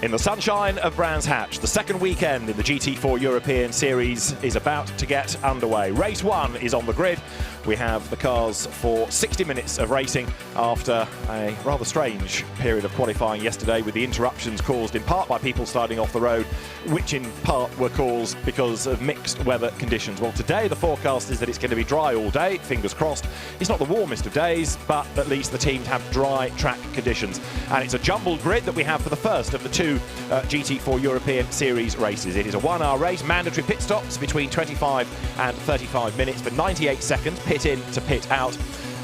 In the sunshine of Brands Hatch, the second weekend in the GT4 European Series is about to get underway. Race 1 is on the grid. We have the cars for 60 minutes of racing after a rather strange period of qualifying yesterday, with the interruptions caused in part by people starting off the road, which in part were caused because of mixed weather conditions. Well, today the forecast is that it's going to be dry all day, fingers crossed. It's not the warmest of days, but at least the teams have dry track conditions. And it's a jumbled grid that we have for the first of the two GT4 European Series races. It is a 1 hour race, mandatory pit stops between 25 and 35 minutes for 98 seconds, pit in to pit out.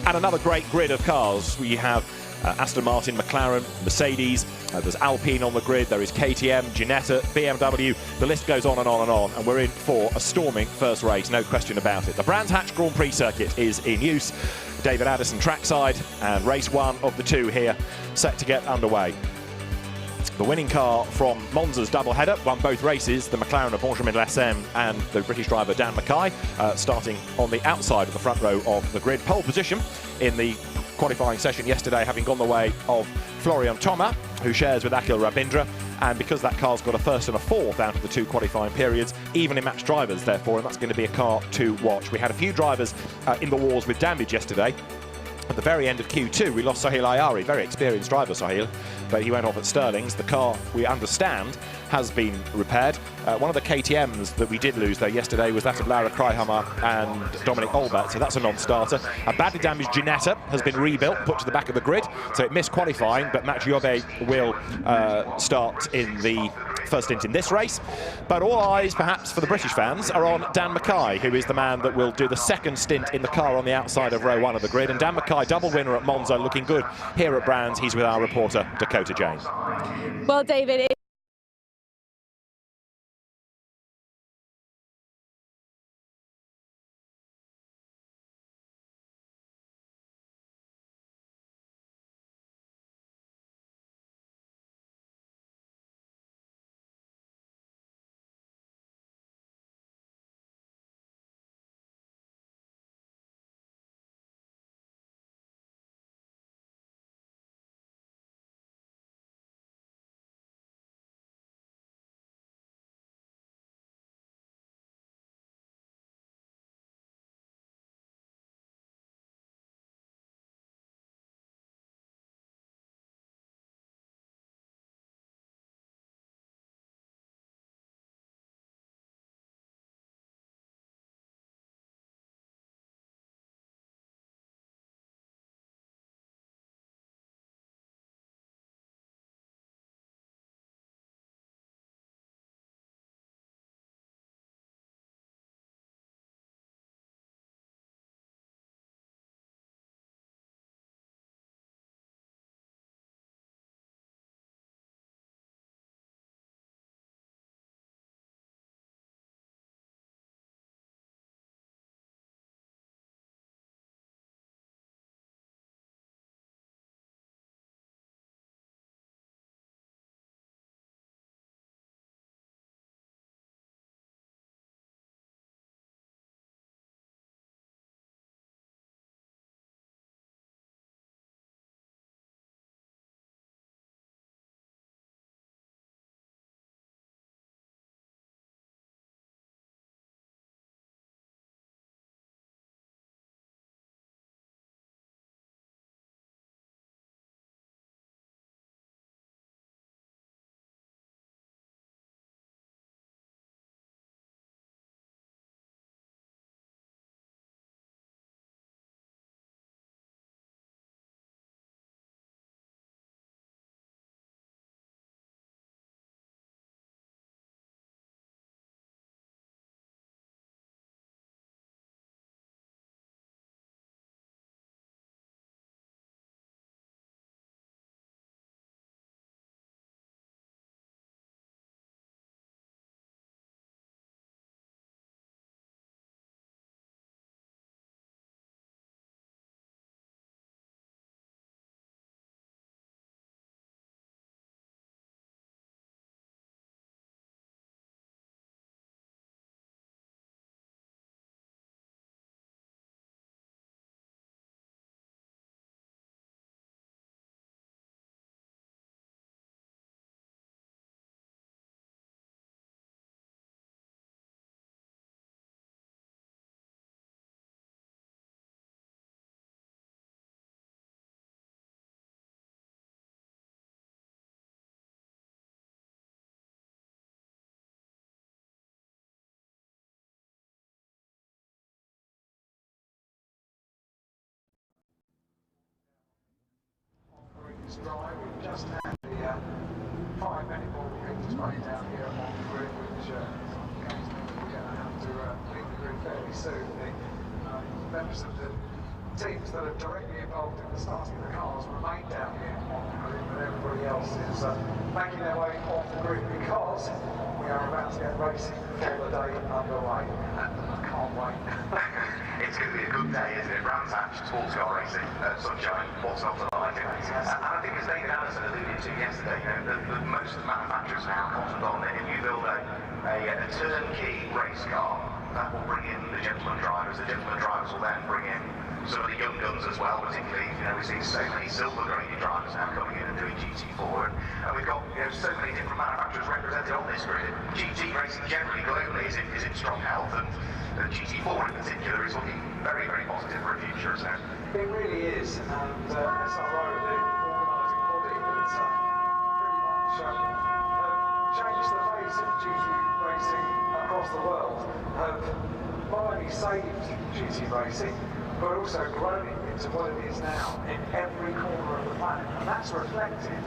And another great grid of cars. We have Aston Martin, McLaren, Mercedes, there's Alpine on the grid, there is KTM, Ginetta, BMW, the list goes on and on and on, and we're in for a storming first race, no question about it. The Brands Hatch Grand Prix circuit is in use, David Addison trackside, and race 1 of the 2 here set to get underway. The winning car from Monza's doubleheader won both races, the McLaren of Benjamin Lassem and the British driver Dan Mackay, starting on the outside of the front row of the grid. Pole position in the qualifying session yesterday having gone the way of Florian Thomas, who shares with Akhil Rabindra, and because that car's got a first and a fourth out of the 2 qualifying periods, evenly matched drivers therefore, and that's going to be a car to watch. We had a few drivers in the wars with damage yesterday. At the very end of Q2, we lost Sohail Ayari, very experienced driver Sohail, but he went off at Sterling's. The car, we understand, has been repaired. One of the KTMs that we did lose, though, yesterday was that of Laura Kreihammer and Dominic Olbert, so that's a non-starter. A badly damaged Ginetta has been rebuilt, put to the back of the grid, so it missed qualifying, but Max Jobe will start in the first stint in this race. But all eyes, perhaps, for the British fans are on Dan Mackay, who is the man that will do the second stint in the car on the outside of row 1 of the grid. And Dan Mackay, double winner at Monza, looking good here at Brands. He's with our reporter, Dakota Jane. Well, David, right. We've just had the 5-minute ball display down here on the grid, which occasionally we're going to have to leave the grid fairly soon. The members of the teams that are directly involved in the starting of the cars remain down here on the grid, but everybody else is making their way off the grid because we are about to get racing for the day underway. And I can't wait. It's going to be a good day, isn't it? Brands Hatch, sports car racing, sunshine, what's not to like? And I think as David Anderson alluded to yesterday, most manufacturers now cottoned on it. If you build a turnkey race car, that will bring in the gentleman drivers. The gentleman drivers will then bring in some of the young guns as well, particularly, we see so many silver graded drivers now coming in and doing GT4, and we've got so many different manufacturers represented on this grid. GT racing generally globally is in strong health, and GT4 in particular is looking very, very positive for a future, isn't it? It really is, and SRO, the organising body that's pretty much changed the face of GT racing across the world, have not only saved GT racing, but also grown it into what it is now in every corner of the planet. And that's reflected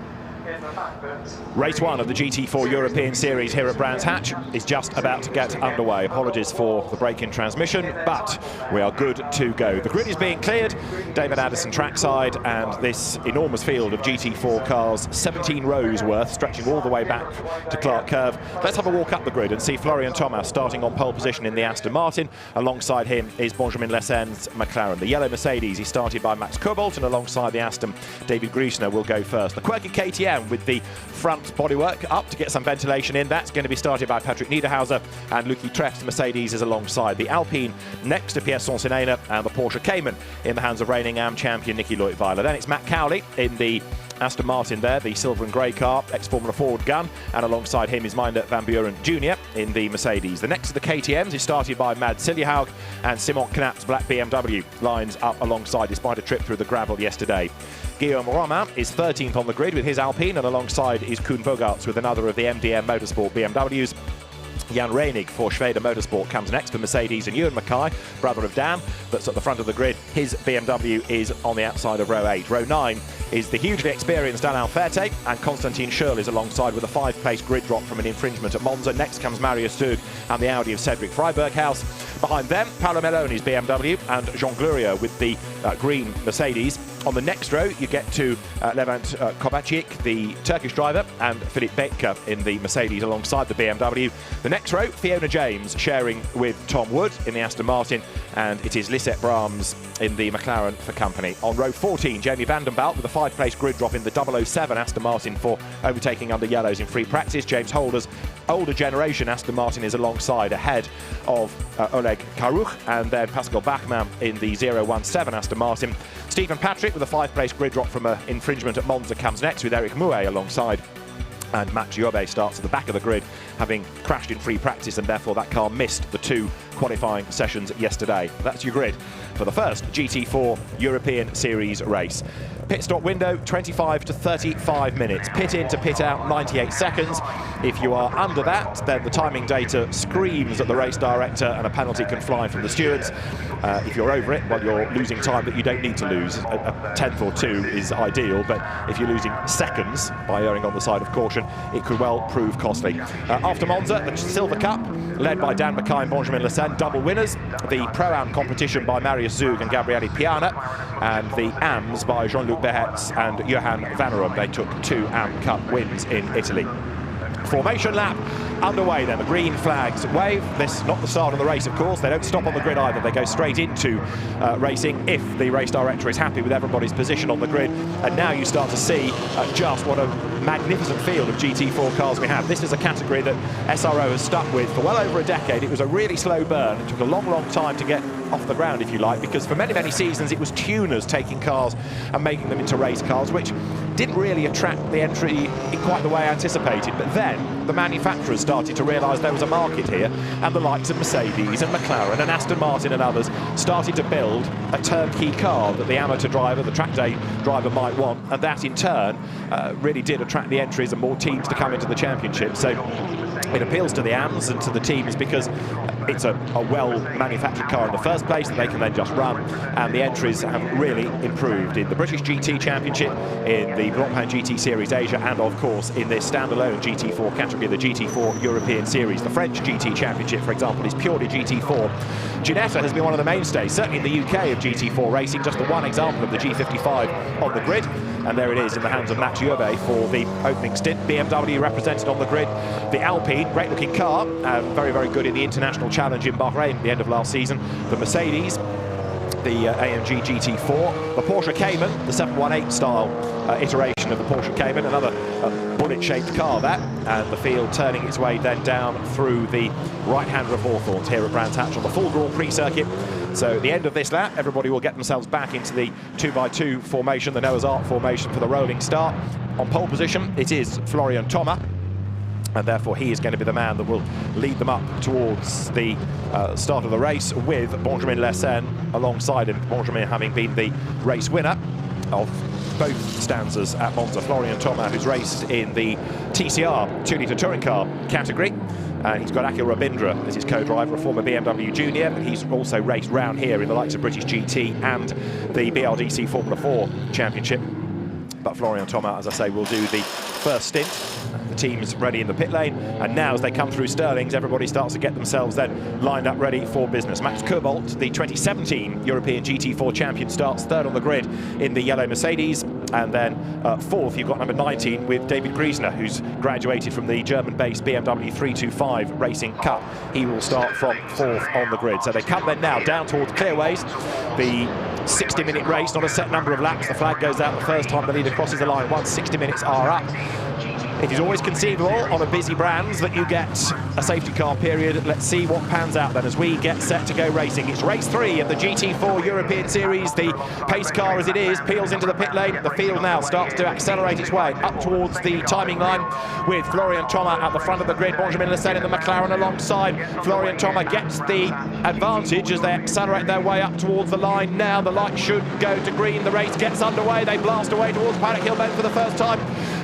in the fact that Race 1 of the GT4 European Series here at Brands Hatch is just about to get underway. Apologies for the break in transmission, but we are good to go. The grid is being cleared, David Addison trackside, and this enormous field of GT4 cars, 17 rows worth, stretching all the way back to Clark Curve. Let's have a walk up the grid and see Florian Thomas starting on pole position in the Aston Martin. Alongside him is Benjamin Lessen's McLaren. The yellow Mercedes is started by Max Cobalt, and alongside the Aston, David Griesner will go first. The quirky KTM with the front bodywork up to get some ventilation in. That's going to be started by Patrick Niederhauser, and Lucky Treff's Mercedes is alongside. The Alpine next to Pierre Sonsinena, and the Porsche Cayman in the hands of reigning AM champion Nicky Leutwiler. Then it's Matt Cowley in the Aston Martin there, the silver and grey car, ex-Formula Ford gun, and alongside him is Meindert van Buren Jr. in the Mercedes. The next of the KTMs is started by Mads Siljehaug, and Simon Knapp's black BMW lines up alongside despite a trip through the gravel yesterday. Guillaume Romain is 13th on the grid with his Alpine, and alongside is Koen Bogarts with another of the MDM Motorsport BMWs. Jan Reinig for Schwede Motorsport comes next for Mercedes, and Ewan Mackay, brother of Dan, that's at the front of the grid. His BMW is on the outside of row 8. Row 9 is the hugely experienced Alain Ferte, and Constantin Schürrle is alongside with a 5-place grid drop from an infringement at Monza. Next comes Marius Stug and the Audi of Cedric Freiberghaus. Behind them, Paolo Meloni's BMW and Jean Glurieux with the green Mercedes. On the next row, you get to Levent Kovacic, the Turkish driver, and Philip Becker in the Mercedes alongside the BMW. The next row, Fiona James sharing with Tom Wood in the Aston Martin, and it is Lisette Brahms in the McLaren for company. On row 14, Jamie van den Belt with a 5-place grid drop in the 007 Aston Martin for overtaking under yellows in free practice. James Holder's older generation Aston Martin is alongside, ahead of Oleg Karuch, and then Pascal Bachmann in the 017 Aston Martin. Stephen Patrick with a 5-place grid drop from an infringement at Monza comes next with Eric Mouet alongside. And Max Jobe starts at the back of the grid, having crashed in free practice, and therefore that car missed the 2 qualifying sessions yesterday. That's your grid for the first GT4 European Series race. Pit stop window, 25 to 35 minutes. Pit in to pit out, 98 seconds. If you are under that, then the timing data screams at the race director and a penalty can fly from the stewards. If you're over it, well, you're losing time that you don't need to lose. A tenth or 2 is ideal, but if you're losing seconds by erring on the side of caution, it could well prove costly. After Monza, the Silver Cup, led by Dan Mackay and Benjamin Lessennes, double winners. The Pro-Am competition by Marius Zug and Gabriele Piana, and the AMs by Jean-Luc Behetz and Johan Vannerum. They took 2 AM Cup wins in Italy. Formation lap underway then. The green flags wave. This is not the start of the race, of course. They don't stop on the grid either. They go straight into racing if the race director is happy with everybody's position on the grid. And now you start to see just what a magnificent field of GT4 cars we have. This is a category that SRO has stuck with for well over a decade. It was a really slow burn. It took a long, long time to get off the ground, if you like, because for many, many seasons it was tuners taking cars and making them into race cars, which didn't really attract the entry in quite the way anticipated. But then the manufacturers started to realise there was a market here, and the likes of Mercedes and McLaren and Aston Martin and others started to build a turnkey car that the amateur driver, the track day driver might want, and that in turn really did attract the entries and more teams to come into the championship. So It appeals to the AMs and to the teams because it's a well-manufactured car in the first place that they can then just run, and the entries have really improved in the British GT Championship, in the Blancpain GT Series Asia, and of course in this standalone GT4 category, the GT4 European Series. The French GT Championship, for example, is purely GT4. Ginetta has been one of the mainstays, certainly in the UK, of GT4 racing, just the one example of the G55 on the grid, and there it is in the hands of Max Urbe for the opening stint. BMW represented on the grid. The Alpine, great looking car, very, very good in the International Challenge in Bahrain at the end of last season. The Mercedes, the AMG GT4, the Porsche Cayman, the 718 style iteration of the Porsche Cayman, another bullet-shaped car that, and the field turning its way then down through the right-hander of Hawthorns here at Brands Hatch on the full Grand Prix circuit. So at the end of this lap, everybody will get themselves back into the 2x2 formation, the Noah's Ark formation for the rolling start. On pole position, it is Florian Thomas, and therefore he is going to be the man that will lead them up towards the start of the race, with Benjamin Lessen alongside him. Benjamin having been the race winner of both stanzas at Monza. Florian Thomas, who's raced in the TCR 2-litre touring car category, and he's got Akil Rabindra as his co-driver, a former BMW junior, but he's also raced round here in the likes of British GT and the BRDC Formula 4 Championship. But Florian Thomas, as I say, will do the first stint. The team's ready in the pit lane, and now as they come through Stirlings, everybody starts to get themselves then lined up ready for business. Max Cobalt, the 2017 European GT4 champion, starts third on the grid in the yellow Mercedes, and then fourth you've got number 19 with David Griesner, who's graduated from the German-based BMW 325 Racing Cup. He will start from fourth on the grid. So they come then now down towards Clearways. The 60-minute race, not a set number of laps. The flag goes out the first time the leader crosses the line, once 60 minutes are up. It is always conceivable on a busy Brands that you get a safety car period. Let's see what pans out then as we get set to go racing. It's race 3 of the GT4 European Series. The pace car, as it is, peels into the pit lane. The field now starts to accelerate its way up towards the timing line, with Florian Thomas at the front of the grid. Benjamin Lessen in the McLaren alongside. Florian Thomas gets the advantage as they accelerate their way up towards the line. Now the light should go to green. The race gets underway. They blast away towards Paddock Hill Bend for the first time.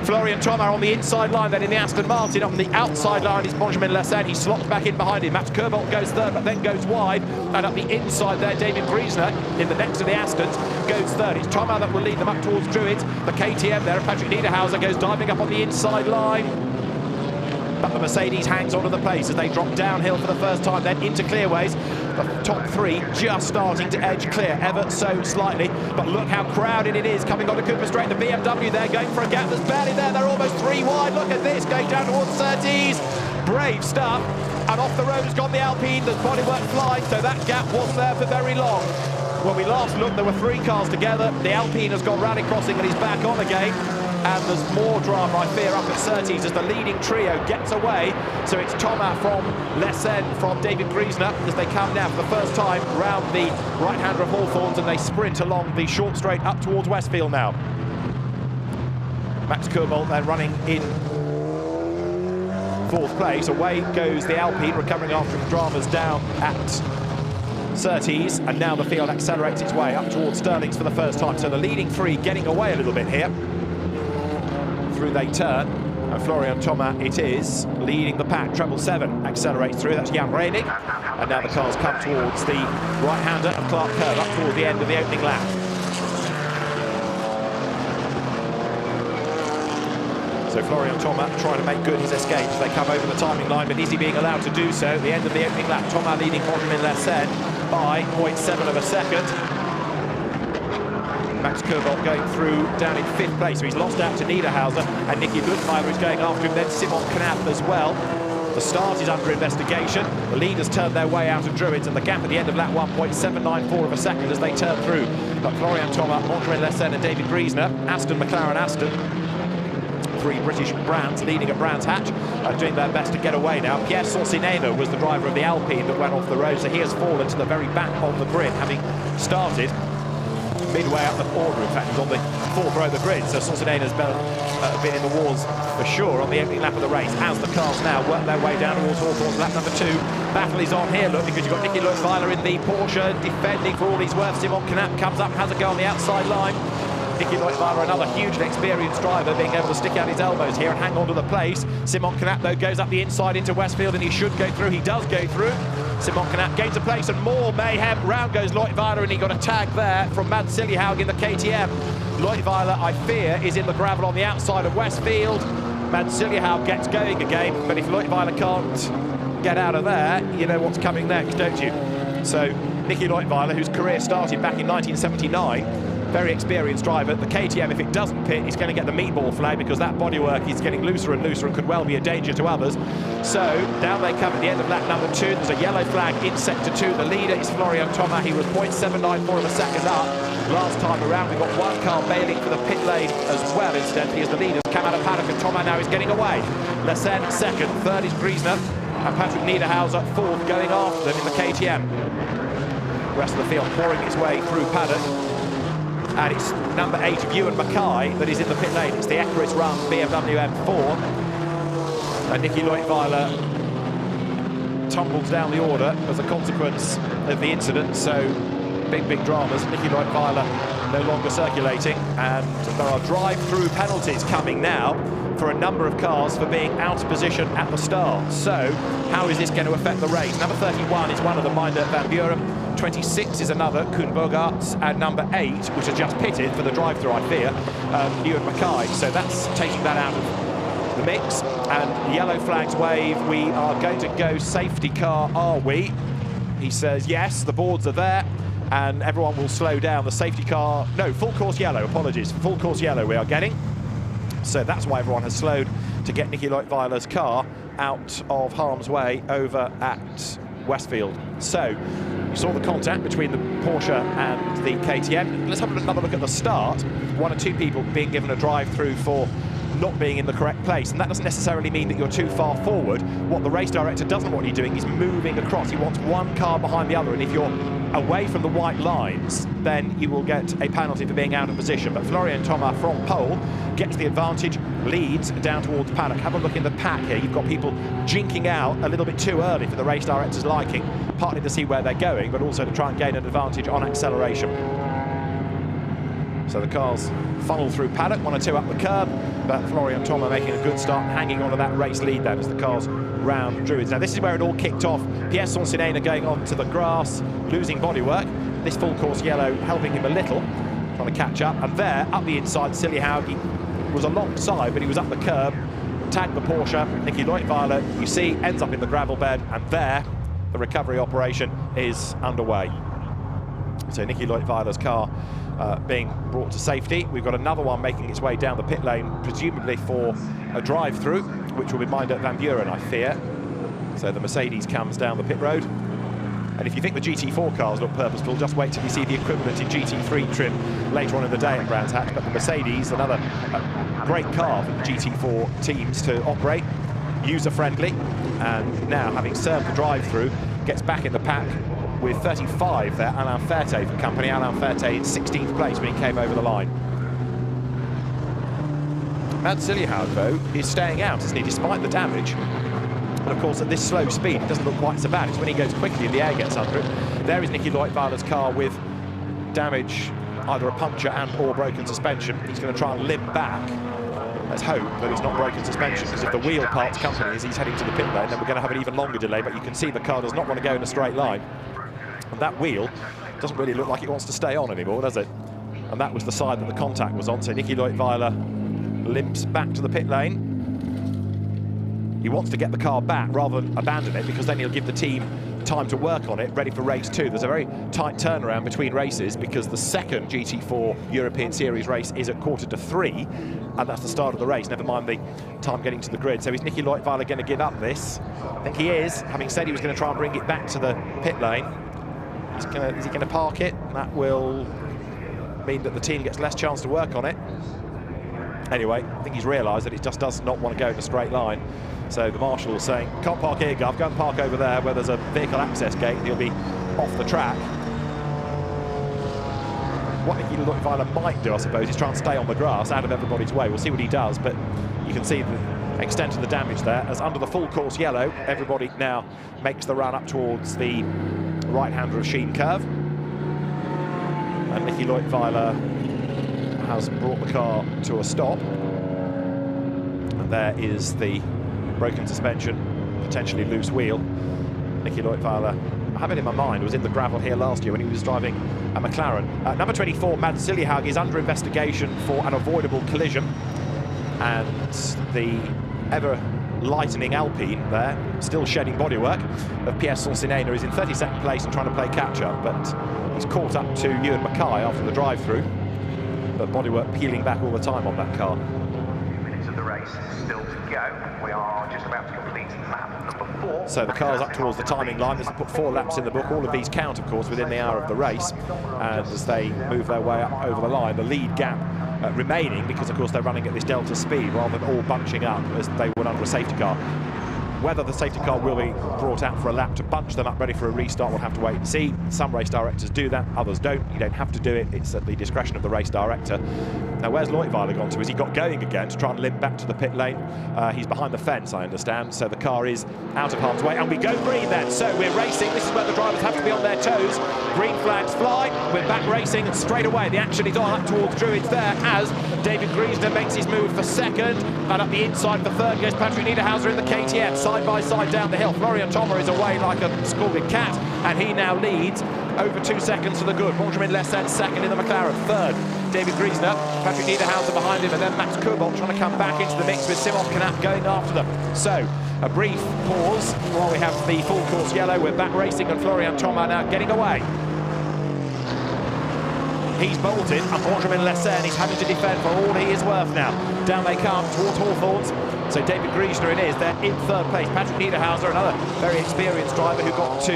Florian Thomas on the inside line, then in the Aston Martin. On the outside line is Benjamin Lessen. He slots back in behind him. Max Cobalt goes third, but then goes wide. And up the inside there, David Griesner, in the next of the Astons, goes third. It's Thomas that will lead them up towards Druids. The KTM there, Patrick Niederhauser, goes diving up on the inside line. But the Mercedes hangs onto the pace as they drop downhill for the first time, then into Clearways. The top three just starting to edge clear, ever so slightly. But look how crowded it is coming onto Cooper Straight. The BMW there going for a gap that's barely there. They're almost 3 wide. Look at this, going down towards 30s. Brave stuff. And off the road has gone the Alpine. There's bodywork flying, so that gap wasn't there for very long. When we last looked, there were 3 cars together. The Alpine has gone rally crossing and he's back on again. And there's more drama, I fear, up at Surtees as the leading trio gets away. So it's Thomas from Lessen, from David Griesner, as they come now for the first time round the right-hander of Hawthorns, and they sprint along the short straight up towards Westfield now. Max Cobalt then running in 4th place. Away goes the Alpine, recovering after the dramas down at Surtees, and now the field accelerates its way up towards Stirlings for the first time. So the leading 3 getting away a little bit here. Through they turn, and Florian Thomas it is leading the pack. Treble 7 accelerates through, that's Jan Reining, and now the cars come towards the right-hander of Clark Kerr up toward the end of the opening lap. So Florian Thomas trying to make good his escape as they come over the timing line, but is he being allowed to do so? At the end of the opening lap, Thomas leading Benjamin Lessen by 0.7 of a second. Max Cobalt going through down in 5th place, so he's lost out to Niederhauser, and Nicky Ludweiler is going after him, then Simon Knapp as well. The start is under investigation. The leaders turn their way out of Druids, and the gap at the end of lap 1.794 of a second as they turn through. But Florian Thomas, Benjamin Lessen and David Griesner, Aston, McLaren, Aston, 3 British brands leading at Brands Hatch, doing their best to get away now. Pierre Sorcineno was the driver of the Alpine that went off the road, so he has fallen to the very back of the grid, having started midway up the order. In fact, he's on the 4th row of the grid, so Sorcineno's been in the wars for sure on the opening lap of the race, as the cars now work their way down towards Hawthorns. Lap number 2. Battle is on here, look, because you've got Nicky Ludweiler in the Porsche defending for all he's worth. Simon Knapp comes up, has a go on the outside line. Nicky Leutwiler, another hugely experienced driver, being able to stick out his elbows here and hang on to the place. Simon Knapp, though, goes up the inside into Westfield, and he should go through. He does go through. Simon Knapp gains a place, and more mayhem. Round goes Leutwiler, and he got a tag there from Mads Siljehaug in the KTM. Leutwiler, I fear, is in the gravel on the outside of Westfield. Mads Siljehaug gets going again, but if Leutwiler can't get out of there, you know what's coming next, don't you? So Nicky Leutwiler, whose career started back in 1979, very experienced driver. The KTM, if it doesn't pit, is going to get the meatball flag, because that bodywork is getting looser and looser and could well be a danger to others. So down they come at the end of lap number 2. There's a yellow flag in sector 2. The leader is Florian Thomas. He was 0.794 of a second up last time around. We've got one car bailing for the pit lane as well, incidentally, as the leaders come out of paddock, and Thomas now is getting away. Lessen second, third is Griesner, and Patrick Niederhauser fourth, going after them in the KTM. The rest of the field pouring its way through paddock, and it's number 8 of Ewan Mackay that is in the pit lane. It's the Equerris run BMW M4, and Nicky Leutwiler tumbles down the order as a consequence of the incident. So big dramas. Nicky Leutwiler no longer circulating, and there are drive-through penalties coming now for a number of cars for being out of position at the start. So how is this going to affect the race? Number 31 is one of them, Meindert van Buren. 26 is another, Koen Bogarts, and number 8, which has just pitted for the drive-through, I fear, Ewan Mackay. So that's taking that out of the mix. And yellow flags wave. We are going to go safety car, are we? He says yes, the boards are there, and everyone will slow down. The safety car, no, full course yellow, apologies, full course yellow we are getting. So that's why everyone has slowed to get Nicky Leutwiler's car out of harm's way over at Westfield. So you saw the contact between the Porsche and the KTM. Let's have another look at the start. 1 or 2 people being given a drive-through for not being in the correct place, and that doesn't necessarily mean that you're too far forward. What the race director doesn't want you doing is moving across. He wants one car behind the other, and if you're away from the white lines, then you will get a penalty for being out of position. But Florian Thomas from pole gets the advantage, leads down towards paddock. Have a look in the pack here. You've got people jinking out a little bit too early for the race director's liking, partly to see where they're going, but also to try and gain an advantage on acceleration. So the cars funnel through paddock, 1 or 2 up the curb, but Florian Thomas making a good start, hanging on to that race lead then as the cars round Druids. Now this is where it all kicked off. Pierre Sonsinena going onto the grass, losing bodywork. This full course yellow helping him a little, trying to catch up. And there, up the inside, Siljehaug, he was alongside, but he was up the curb, tagged the Porsche. Nicky Leutwiler, you see, ends up in the gravel bed, and there, the recovery operation is underway. So Nicky Leutwiler's car being brought to safety. We've got another one making its way down the pit lane, presumably for a drive-through, which will be Meindert van Buren, I fear. So the Mercedes comes down the pit road. And if you think the GT4 cars look purposeful, just wait till you see the equivalent in GT3 trim later on in the day at Brands Hatch. But the Mercedes, another great car for the GT4 teams to operate, user-friendly, and now, having served the drive-through, gets back in the pack with 35 there, Alain Ferté for company. Alain Ferté in 16th place when he came over the line. Mads Siljehaug, though, is staying out, isn't he, despite the damage. But of course, at this slow speed, it doesn't look quite so bad. It's when he goes quickly and the air gets under it. There is Nicky Leutwiler's car with damage, either a puncture and or broken suspension. He's going to try and limp back. Let's hope that it's not broken suspension, because if the wheel parts company as he's heading to the pit lane, then we're going to have an even longer delay. But you can see the car does not want to go in a straight line. And that wheel doesn't really look like it wants to stay on anymore, does it? And that was the side that the contact was on. So Nicky Leutwiler limps back to the pit lane. He wants to get the car back rather than abandon it, because then he'll give the team time to work on it, ready for race 2. There's a very tight turnaround between races, because the second GT4 European Series race is at 2:45, and that's the start of the race, never mind the time getting to the grid. So is Nicky Leutwiler going to give up this? I think he is, having said he was going to try and bring it back to the pit lane. Is he going to park it? That will mean that the team gets less chance to work on it. Anyway, I think he's realised that it just does not want to go in a straight line. So the marshal is saying, can't park here, Gov, go and park over there where there's a vehicle access gate, and he'll be off the track. What Nicky Leutwiler might do, I suppose, is try and stay on the grass, out of everybody's way. We'll see what he does, but you can see the extent of the damage there. As under the full course yellow, everybody now makes the run up towards the right-hander of Sheen Curve. And Nicky Leutwiler has brought the car to a stop. And there is the broken suspension, potentially loose wheel. Nicky Leutwiler, I have it in my mind, was in the gravel here last year when he was driving a McLaren. Number 24, Mads Siljehaug, is under investigation for an avoidable collision. And the ever-lightening Alpine there, still shedding bodywork, of Pierre Sonsinena is in 32nd place and trying to play catch-up, but he's caught up to Ewan Mackay after the drive-through. But bodywork peeling back all the time on that car. Of the race still to go. We are just about to complete lap number 4. So the car's up towards the timing line. This has put 4 laps in the book. All of these count, of course, within the hour of the race. And as they move their way up over the line, the lead gap remaining, because of course they're running at this delta speed rather than all bunching up as they would under a safety car. Whether the safety car will be brought out for a lap to bunch them up ready for a restart, we'll have to wait and see. Some race directors do that, others don't. You don't have to do it, it's at the discretion of the race director. Now where's Leutwiler gone to? Has he got going again to try and limp back to the pit lane? He's behind the fence, I understand, so the car is out of harm's way. And we go green then, so we're racing. This is where the drivers have to be on their toes. Green flags fly, we're back racing, and straight away the action is on up towards Druids there as David Griesner makes his move for second, and up the inside for third goes Patrick Niederhauser in the KTM, side by side down the hill. Florian Thoma is away like a scalded cat, and he now leads over 2 seconds to the good. Benjamin Lessens second in the McLaren, third David Griesner, Patrick Niederhauser behind him, and then Max Cobalt trying to come back into the mix with Simon Knap going after them. So a brief pause while we have the full course yellow. We're back racing, and Florian Thoma now getting away. He's bolted, and Benjamin Lessens is having to defend for all he is worth now. Down they come towards Hawthorns. So David Griesner it is, they're in third place. Patrick Niederhauser, another very experienced driver who got to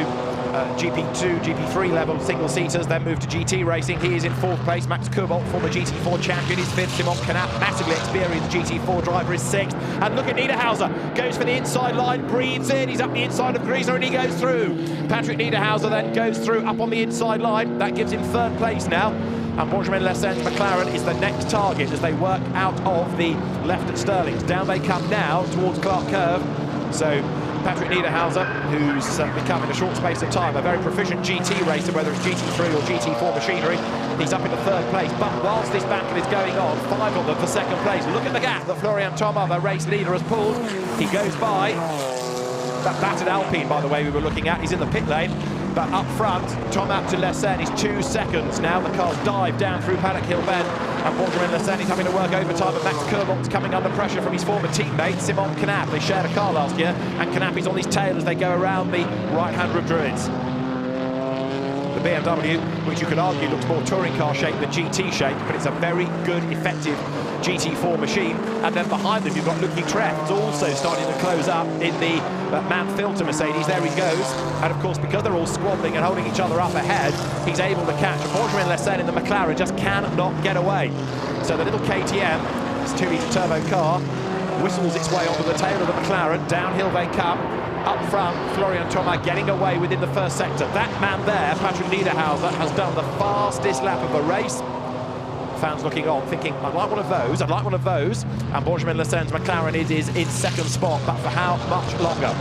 GP2, GP3 level single-seaters, then moved to GT racing. He is in fourth place. Max Cobalt, former GT4 champion, is fifth. Simon Knap, massively experienced GT4 driver, is sixth. And look at Niederhauser, goes for the inside line, breathes in, he's up the inside of Griesner and he goes through. Patrick Niederhauser then goes through up on the inside line. That gives him third place now. And Benjamin Lessens McLaren is the next target as they work out of the left at Stirling's. Down they come now towards Clark Curve. So Patrick Niederhauser, who's become in a short space of time a very proficient GT racer, whether it's GT3 or GT4 machinery, he's up in the third place. But whilst this battle is going on, 5 of them for second place. Look at the gap that Florian Thoma, the race leader, has pulled. He goes by that battered Alpine, by the way, we were looking at. He's in the pit lane. But up front, Thoma to Lessens is 2 seconds now. The car's dive down through Paddock Hill Bend, and Benjamin Lessens is having to work overtime, and Max Cobalt coming under pressure from his former teammate, Simon Knap. They shared a car last year, and Knap is on his tail as they go around the right-hander of Druids. The BMW, which you could argue looks more touring car shape than GT shape, but it's a very good, effective GT4 machine. And then behind them you've got Lucky Treft also starting to close up in the Man Filter Mercedes. There he goes, and of course because they're all squabbling and holding each other up ahead, he's able to catch. Benjamin Lessens in the McLaren just cannot get away. So the little KTM, this 2-litre turbo car, whistles its way onto the tail of the McLaren. Downhill they come. Up front, Florian Thoma getting away within the first sector. That man there, Patrick Niederhauser, has done the fastest lap of the race. Fans looking on, thinking, I'd like one of those, I'd like one of those. And Benjamin Lessens McLaren is in second spot, but for how much longer?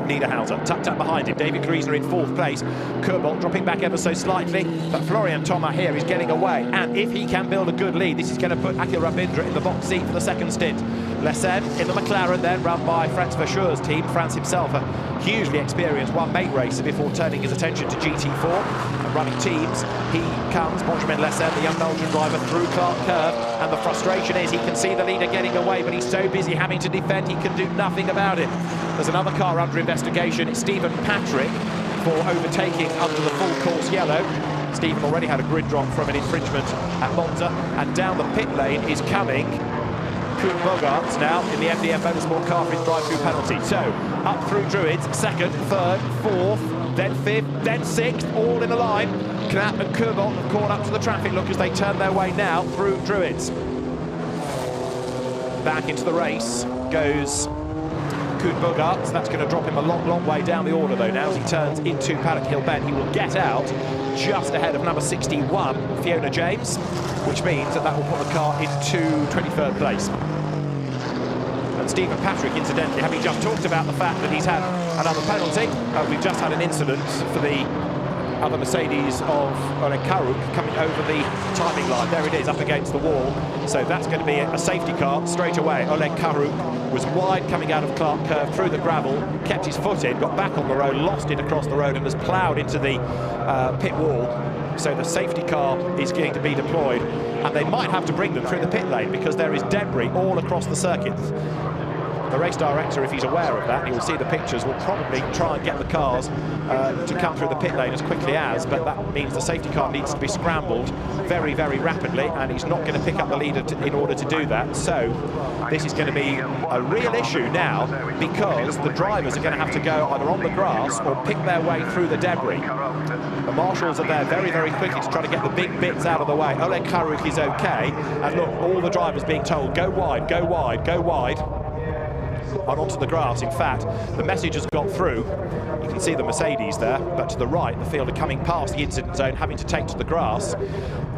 Niederhauser tucked up behind him. David Griesner in fourth place. Cobalt dropping back ever so slightly, but Florian Thoma here is getting away. And if he can build a good lead, this is going to put Akhil Rabindra in the box seat for the second stint. Lessens in the McLaren then, run by Franz Verschuur's team. Franz himself, a hugely experienced one-mate racer before turning his attention to GT4 and running teams. He comes, Benjamin Lessens, the young Belgian driver, through Clark Curve, and the frustration is he can see the leader getting away, but he's so busy having to defend, he can do nothing about it. There's another car under investigation. It's Stephen Patrick for overtaking under the full course yellow. Stephen already had a grid drop from an infringement at Monza, and down the pit lane is coming Koen Bogarts now in the FDM Motorsport car for his drive-through penalty. So up through Druids, second, third, fourth, then fifth, then sixth, all in a line. Knap and Cobalt have caught up to the traffic, look, as they turn their way now through Druids. Back into the race goes Koen Bogarts. That's going to drop him a long, long way down the order, though, now as he turns into Paddock Hill Bend. He will get out just ahead of number 61, Fiona James, which means that will put the car into 23rd place. And Stephen Patrick, incidentally, having just talked about the fact that he's had another penalty, we've just had an incident for the other Mercedes of Karuk coming over the timing line. There it is, up against the wall. So that's going to be a safety car straight away. Oleg Karuk was wide coming out of Clark Curve through the gravel, kept his foot in, got back on the road, lost it across the road and has ploughed into the pit wall. So the safety car is going to be deployed, and they might have to bring them through the pit lane because there is debris all across the circuit. The race director, if he's aware of that, and you'll see the pictures, will probably try and get the cars to come through the pit lane as quickly as, but that means the safety car needs to be scrambled very, very rapidly, and he's not going to pick up the lead in order to do that. So this is going to be a real issue now, because the drivers are going to have to go either on the grass or pick their way through the debris. The marshals are there very, very quickly to try to get the big bits out of the way. Oleg Karuk is okay, and look, all the drivers being told, go wide, go wide, go wide. And onto the grass. In fact, the message has got through. You can see the Mercedes there, but to the right, the field are coming past the incident zone, having to take to the grass.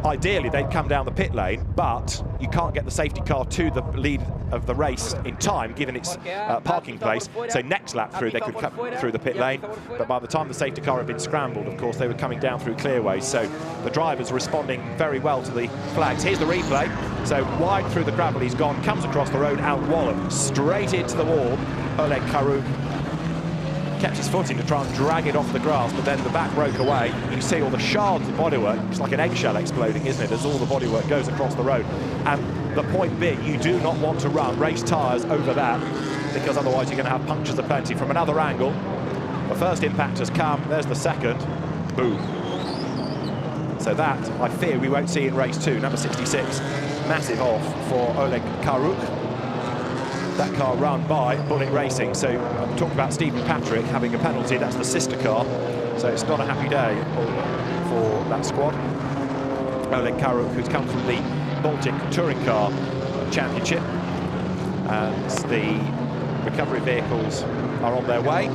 Ideally, they'd come down the pit lane, but you can't get the safety car to the lead of the race in time, given its parking place. So next lap through, they could come through the pit lane, but by the time the safety car had been scrambled, of course, they were coming down through clearways. So the drivers responding very well to the flags. Here's the replay. So wide through the gravel, he's gone, comes across the road, out wallop, straight into the wall. Oleg Karuk kept his foot in to try and drag it off the grass, but then the back broke away. You see all the shards of bodywork. It's like an eggshell exploding, isn't it, as all the bodywork goes across the road. And the point being, you do not want to run race tyres over that, because otherwise you're going to have punctures aplenty. From another angle, the first impact has come, there's the second, boom. So that, I fear, we won't see in race 2. Number 66, massive off for Oleg Karuk. That car run by Bullet Racing. So I'm talking about Stephen Patrick having a penalty. That's the sister car. So it's not a happy day for that squad. Oleg Karuk, who's come from the Baltic Touring Car Championship. And the recovery vehicles are on their way.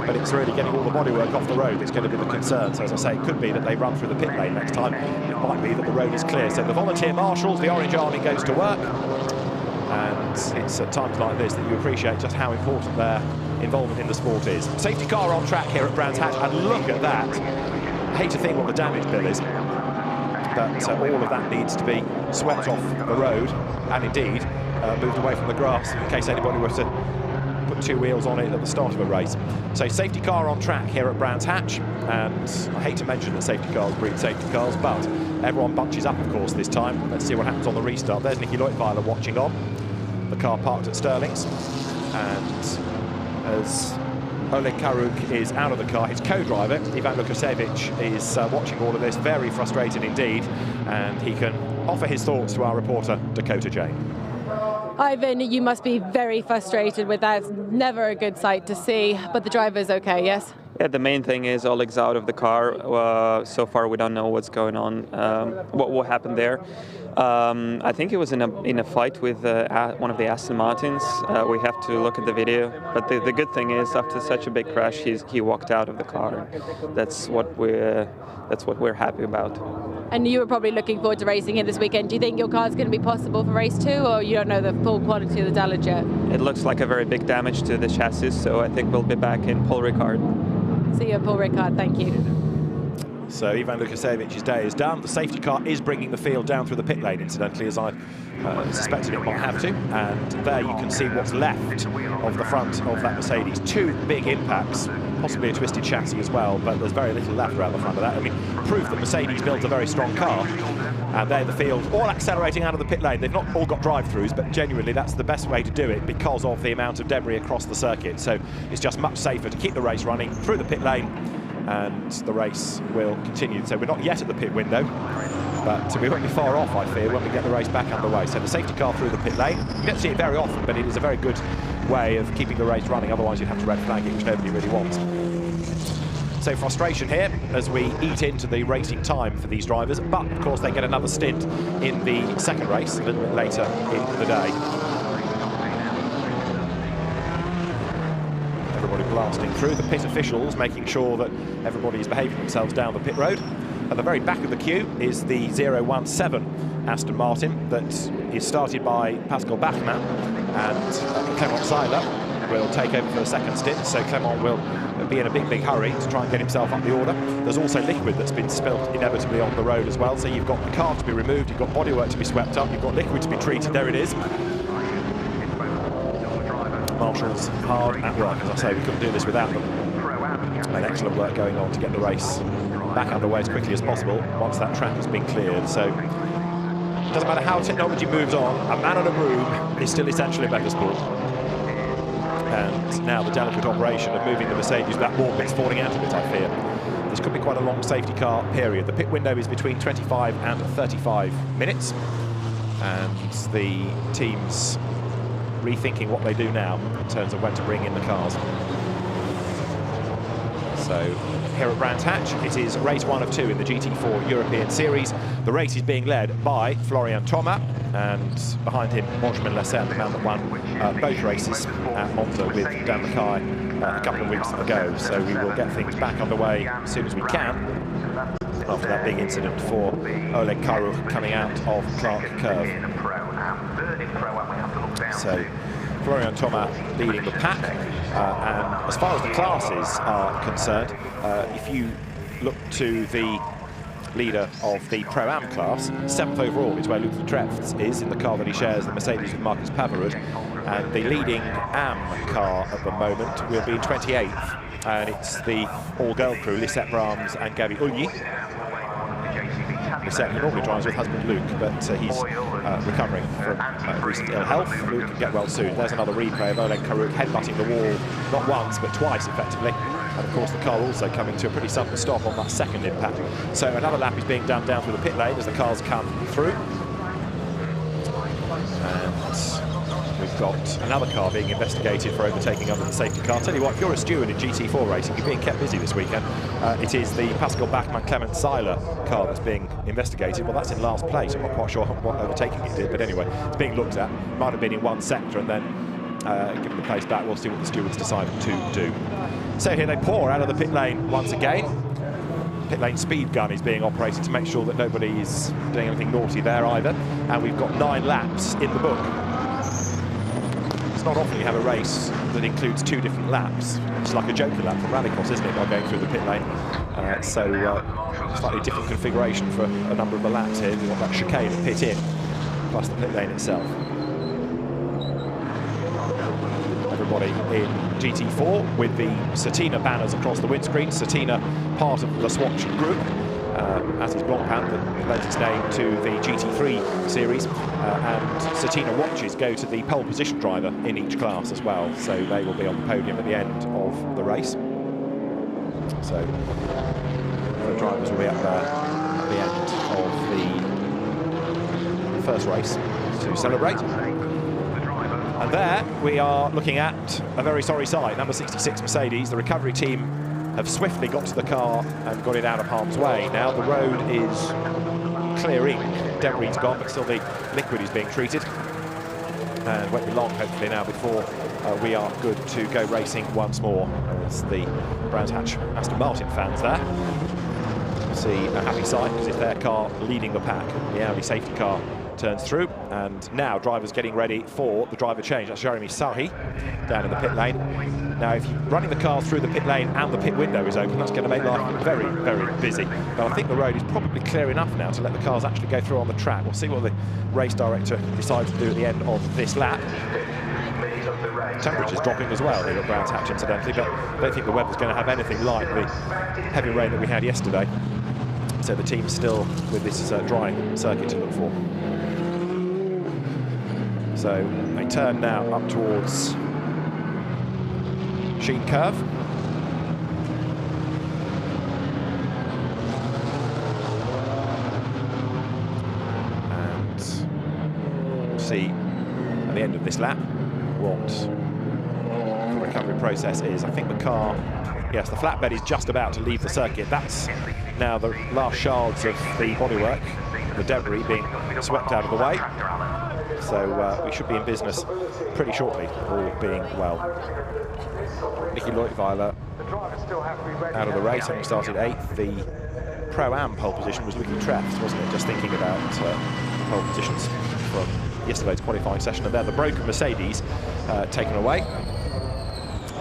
But it's really getting all the bodywork off the road that's going to be the concern. So as I say, it could be that they run through the pit lane next time. It might be that the road is clear. So the volunteer marshals, the Orange Army, goes to work. And it's at times like this that you appreciate just how important their involvement in the sport is. Safety car on track here at Brands Hatch, and look at that. I hate to think what the damage bill is, but all of that needs to be swept off the road and indeed moved away from the grass in case anybody were to put two wheels on it at the start of a race. So safety car on track here at Brands Hatch, and I hate to mention that safety cars breed safety cars, but everyone bunches up, of course, this time. Let's see what happens on the restart. There's Nicky Leutwiler watching on. The car parked at Stirling's, and as Oleg Karuk is out of the car, his co-driver, Ivan Lukasevich, is watching all of this, very frustrated indeed, and he can offer his thoughts to our reporter, Dakota Jane. Ivan, you must be very frustrated with that. It's never a good sight to see, but the driver's okay, yes? Yeah, the main thing is Oleg's out of the car. So far, we don't know what's going on, what happened there. I think it was in a fight with one of the Aston Martins. We have to look at the video. But the good thing is, after such a big crash, he walked out of the car. That's what we're happy about. And you were probably looking forward to racing here this weekend. Do you think your car's going to be possible for race 2, or you don't know the full quality of the damage yet? It looks like a very big damage to the chassis, so I think we'll be back in Paul Ricard. See you, Paul Ricard. Thank you. So Ivan Lukasevich's day is done. The safety car is bringing the field down through the pit lane, incidentally, as I suspected it might have to. And there you can see what's left of the front of that Mercedes. Two big impacts, possibly a twisted chassis as well, but there's very little left around the front of that. I mean, proof that Mercedes builds a very strong car. And there the field, all accelerating out of the pit lane. They've not all got drive-throughs, but genuinely that's the best way to do it because of the amount of debris across the circuit. So it's just much safer to keep the race running through the pit lane, and the race will continue. So we're not yet at the pit window, but we won't be far off, I fear, when we get the race back underway. So the safety car through the pit lane. You don't see it very often, but it is a very good way of keeping the race running. Otherwise you'd have to red flag it, which nobody really wants. So frustration here as we eat into the racing time for these drivers, but of course they get another stint in the second race a little bit later in the day. Everybody blasting through, the pit officials making sure that everybody is behaving themselves down the pit road. At the very back of the queue is the 017 Aston Martin that is started by Pascal Bachmann, and Clement Seiler will take over for the second stint. So Clement will be in a big hurry to try and get himself up the order. There's also liquid that's been spilt inevitably on the road as well, so you've got the car to be removed, you've got bodywork to be swept up, you've got liquid to be treated. There it is. Marshall's hard at work, as I say, we couldn't do this without them. And excellent work going on to get the race back underway as quickly as possible once that track has been cleared. So it doesn't matter how technology moves on, a man on a broom is still essential in motorsport. And now the delicate operation of moving the Mercedes back more bits falling out of it, I fear. This could be quite a long safety car period. The pit window is between 25 and 35 minutes. And the team's rethinking what they do now in terms of when to bring in the cars. So here at Brands Hatch, it is race 1 of 2 in the GT4 European Series. The race is being led by Florian Thomas, and behind him, Benjamin Leclerc, the man that won both races at Monza with Dan Mackay a couple of weeks ago. So we will get things back underway as soon as we can after that big incident for Oleg Karuch coming out of Clark Curve. So Florian Thomas leading the pack, and as far as the classes are concerned, if you look to the leader of the Pro-Am class, 7th overall is where Luc Trefts is in the car that he shares the Mercedes with Marcus Pavarud, and the leading AM car at the moment will be 28th, and it's the all-girl crew, Lisette Brahms and Gabi Ulyi. Lisette, who normally drives with husband Luke, but he's recovering from recent ill health. Luke can get well soon. There's another replay of Oleg Karuch headbutting the wall, not once, but twice, effectively. And of course, the car also coming to a pretty sudden stop on that second impact. So another lap is being done down through the pit lane as the cars come through. And we've got another car being investigated for overtaking under the safety car. Tell you what, if you're a steward in GT4 racing, you're being kept busy this weekend. It is the Pascal Bachmann Clement Seiler car that's being investigated. Well, that's in last place. I'm not quite sure what overtaking it did, but anyway, it's being looked at. Might have been in one sector and then given the place back. We'll see what the stewards decide to do. So here they pour out of the pit lane once again. Pit lane speed gun is being operated to make sure that nobody is doing anything naughty there either. And we've got 9 laps in the book. It's not often you have a race that includes 2 different laps. It's like a joker lap from Rallycross, isn't it, by going through the pit lane. Slightly different configuration for a number of the laps here. We've got that chicane and pit in, plus the pit lane itself. Everybody in GT4 with the Satina banners across the windscreen. Satina, part of the Swatch Group, as is Blancpain, that lends its name to the GT3 series. And Satina watches go to the pole position driver in each class as well, so they will be on the podium at the end of the race. So the drivers will be up there at the end of the first race to celebrate. And there we are looking at a very sorry sight. Number 66 Mercedes, the recovery team have swiftly got to the car and got it out of harm's way. Now the road is clearing. Debris gone, but still the liquid is being treated. And won't be long, hopefully, now before we are good to go racing once more. As the Brands Hatch Aston Martin fans there see a happy sight, because it's their car leading the pack. The Audi safety car turns through, and now drivers getting ready for the driver change. That's Jeremy Sahi down in the pit lane. Now, if you're running the car through the pit lane and the pit window is open, that's going to make life very, very busy. But I think the road is probably clear enough now to let the cars actually go through on the track. We'll see what the race director decides to do at the end of this lap. Temperature's dropping as well here at Brands Hatch, incidentally, but I don't think the weather's going to have anything like the heavy rain that we had yesterday. So the team's still with this dry circuit to look for. So they turn now up towards Sheen Curve. And see at the end of this lap what the recovery process is. I think the car, yes, the flatbed is just about to leave the circuit. That's now the last shards of the bodywork, the debris being swept out of the way. So we should be in business pretty shortly, all being well. Nicky Leutwiler out of the race, having started 8th. The Pro-Am pole position was Lucky Trefts, wasn't it? Just thinking about pole positions from yesterday's qualifying session. And there, the broken Mercedes taken away.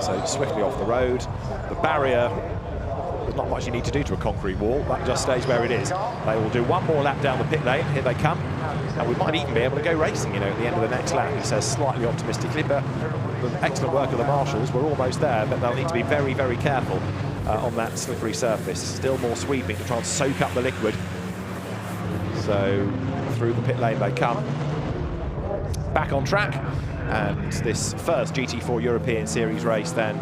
So swiftly off the road. The barrier, there's not much you need to do to a concrete wall. That just stays where it is. They will do one more lap down the pit lane. Here they come. And we might even be able to go racing, you know, at the end of the next lap, he says slightly optimistically, but the excellent work of the marshals, we're almost there, but they'll need to be very, very careful on that slippery surface. Still more sweeping to try and soak up the liquid. So through the pit lane they come. Back on track, and this first GT4 European Series race then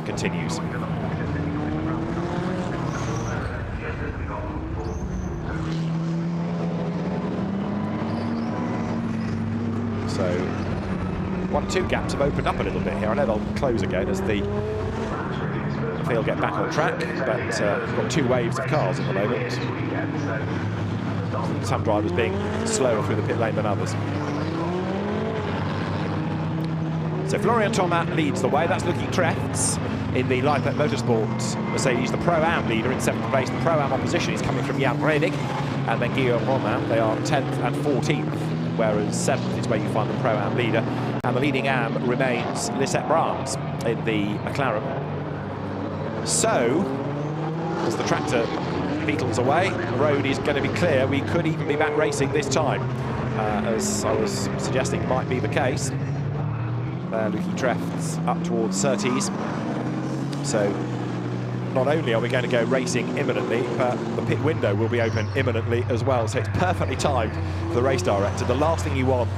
continues. So 1-2 gaps have opened up a little bit here. I know they'll close again as the field get back on track, but we've got two waves of cars at the moment. Some drivers being slower through the pit lane than others. So Florian Thomas leads the way. That's Lucky Trefts in the Reinhart Motorsports Mercedes, the Pro-Am leader in 7th place. The Pro-Am opposition is coming from Jan Redig and then Guillaume Romain. They are 10th and 14th, whereas 7th is where you find the Pro-Am leader. And the leading Am remains Lisette Brahms in the McLaren. So, as the tractor beetles away, the road is going to be clear. We could even be back racing this time, as I was suggesting might be the case. Lucky Trefts up towards Surtees. So not only are we going to go racing imminently, but the pit window will be open imminently as well. So it's perfectly timed for the race director. The last thing you want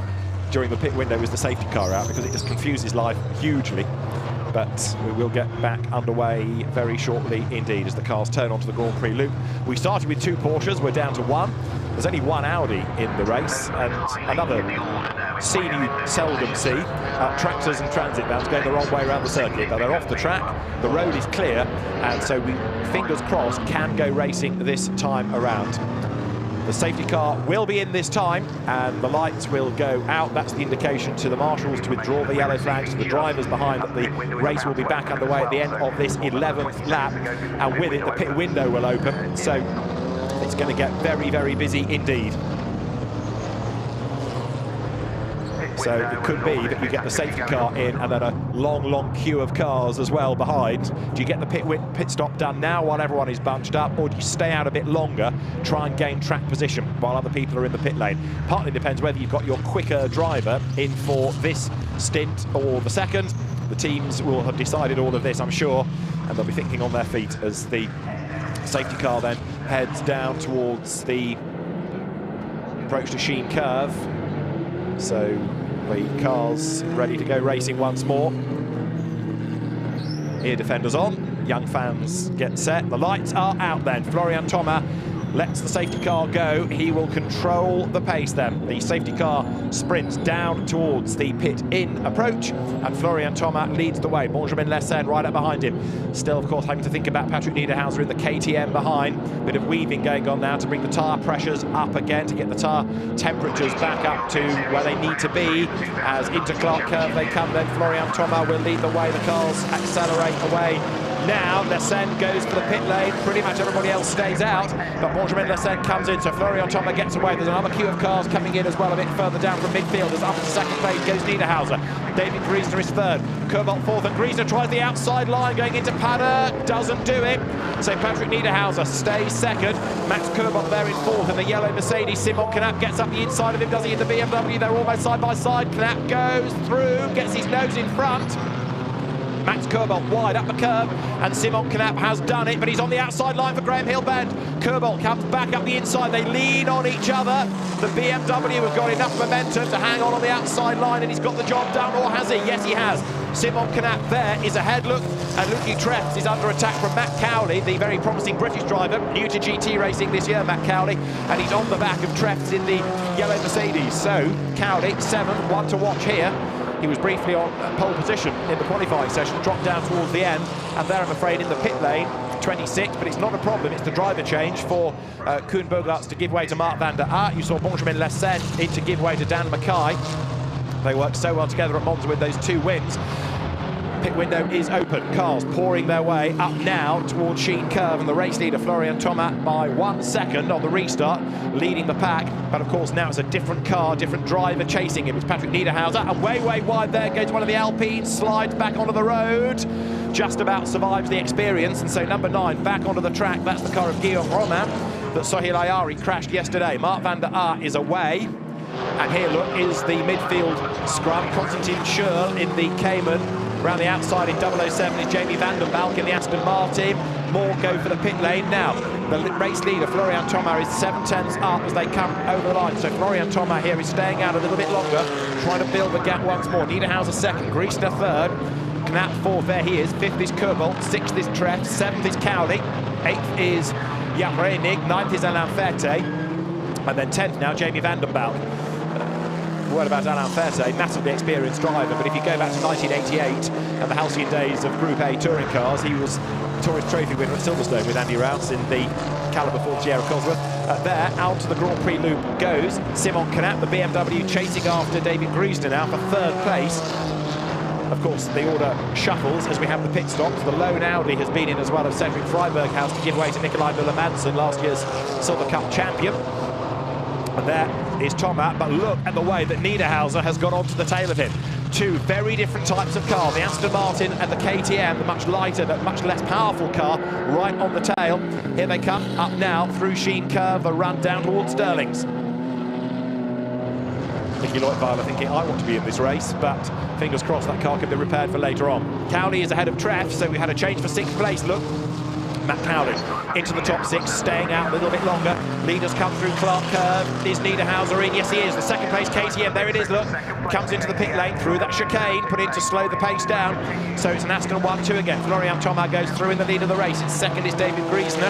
during the pit window is the safety car out, because it just confuses life hugely. But we will get back underway very shortly indeed as the cars turn onto the Grand Prix loop. We started with 2 Porsches, we're down to 1. There's only 1 Audi in the race, and another scene you seldom see, tractors and transit vans going the wrong way around the circuit. Now they're off the track, the road is clear, and so we, fingers crossed, can go racing this time around. The safety car will be in this time, and the lights will go out. That's the indication to the marshals to withdraw the yellow flags to the drivers behind that the race will be back underway at the end of this 11th lap, and with it the pit window will open. So it's going to get very, very busy indeed. So it could be that you get the safety car in and then a long, long queue of cars as well behind. Do you get the pit stop done now while everyone is bunched up, or do you stay out a bit longer, try and gain track position while other people are in the pit lane? Partly depends whether you've got your quicker driver in for this stint or the second. The teams will have decided all of this, I'm sure, and they'll be thinking on their feet as the safety car then heads down towards the approach to Sheen Curve. So the cars ready to go racing once more. Ear defenders on, young fans get set. The lights are out then. Florian Thomas lets the safety car go. He will control the pace then. The safety car sprints down towards the pit-in approach, and Florian Thomas leads the way. Benjamin Lessen right up behind him. Still, of course, having to think about Patrick Niederhauser in the KTM behind. Bit of weaving going on now to bring the tyre pressures up again, to get the tyre temperatures back up to where they need to be. As into Clark Curve they come then. Florian Thomas will lead the way. The cars accelerate away. Now Lessen goes for the pit lane, pretty much everybody else stays out, but Benjamin Lessen comes in, so Florian Thomas gets away. There's another queue of cars coming in as well, a bit further down from midfield. As up to second place goes Niederhauser. David Griesner is third, Cobalt fourth, and Griesner tries the outside line going into Paddock, doesn't do it. So Patrick Niederhauser stays second, Max Cobalt there in fourth, and the yellow Mercedes, Simon Knapp gets up the inside of him, does he, in the BMW? They're almost side by side. Knapp goes through, gets his nose in front. Max Cobalt wide up the curb, and Simon Knapp has done it, but he's on the outside line for Graham Hillband. Cobalt comes back up the inside, they lean on each other. The BMW has got enough momentum to hang on the outside line, and he's got the job done, or has he? Yes, he has. Simon Knapp there is ahead, look, and Lucky Trefts is under attack from Matt Cowley, the very promising British driver, new to GT racing this year, Matt Cowley, and he's on the back of Trefts in the yellow Mercedes. So, Cowley, 7th, one to watch here. He was briefly on pole position in the qualifying session, dropped down towards the end, and there, I'm afraid, in the pit lane, 26, but it's not a problem. It's the driver change for Koen Bogarts to give way to Mark van der Aert. You saw Benjamin Lessen in to give way to Dan Mackay. They worked so well together at Monza with those 2 wins. Pit window is open, cars pouring their way up now towards Sheen Curve, and the race leader Florian Thomas by 1 second on the restart, leading the pack. But of course now it's a different car, different driver chasing him. It's Patrick Niederhauser, and way wide there goes one of the Alpines, slides back onto the road. just about survives the experience, and so number 9 back onto the track. That's the car of Guillaume Romain that Sohail Ayari crashed yesterday. Mark van der Aert is away, and here, look, is the midfield scrum. Constantin Schürrle in the Cayman. Around the outside in 007 is Jamie van den Balk in the Aston Martin. More go for the pit lane. Now, the race leader, Florian Thomas, is 7/10 up as they come over the line. So Florian Thomas here is staying out a little bit longer, trying to build the gap once more. Niederhauser second, Griesner third. Knapp fourth, there he is. 5th is Cobalt, 6th is Treff, 7th is Cowley, 8th is Jan Reinig, 9th is Alain Ferte, and then 10th now, Jamie van den Balk. Word about Alain Ferte, massively experienced driver, but if you go back to 1988 and the halcyon days of Group A touring cars, he was Tourist Trophy winner at Silverstone with Andy Rouse in the Caliber 4 Sierra Cosworth. There, out to the Grand Prix loop goes Simon Knapp, the BMW, chasing after David Griesner now for 3rd place. Of course, the order shuffles as we have the pit stops. The lone Audi has been in as well as Cedric Freiberg has to give way to Nikolai Müller-Madsen, last year's Silver Cup champion. And there is Thomas, but look at the way that Niederhauser has got onto the tail of him. 2 very different types of car, the Aston Martin and the KTM, the much lighter but much less powerful car, right on the tail. Here they come, up now through Sheen Curve, a run down towards Sterling's. Nicky Leutwiler thinking, I want to be in this race, but fingers crossed that car can be repaired for later on. Cowley is ahead of Treff, so we had a change for 6th place, look. Matt Cowley into the top 6, staying out a little bit longer. Leaders come through Clark Curve. Is Niederhauser in? Yes, he is. The 2nd place KTM, there it is, look. Comes into the pit lane through that chicane, put in to slow the pace down. So it's an Aston 1-2 again. Florian Thomas goes through in the lead of the race. It's 2nd is David Griesner.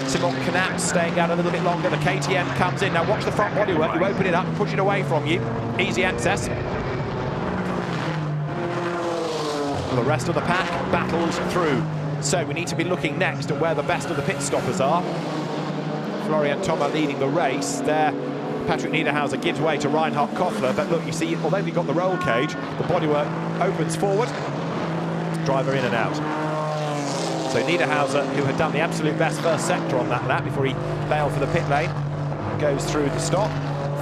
Simon Knapp staying out a little bit longer. The KTM comes in. Now watch the front bodywork. You open it up, push it away from you. Easy access. The rest of the pack battles through. So we need to be looking next at where the best of the pit stoppers are. Florian Thomas leading the race. There, Patrick Niederhauser gives way to Reinhart Koffler. But look, you see, although we've got the roll cage, the bodywork opens forward. Driver in and out. So Niederhauser, who had done the absolute best first sector on that lap before he bailed for the pit lane, goes through the stop.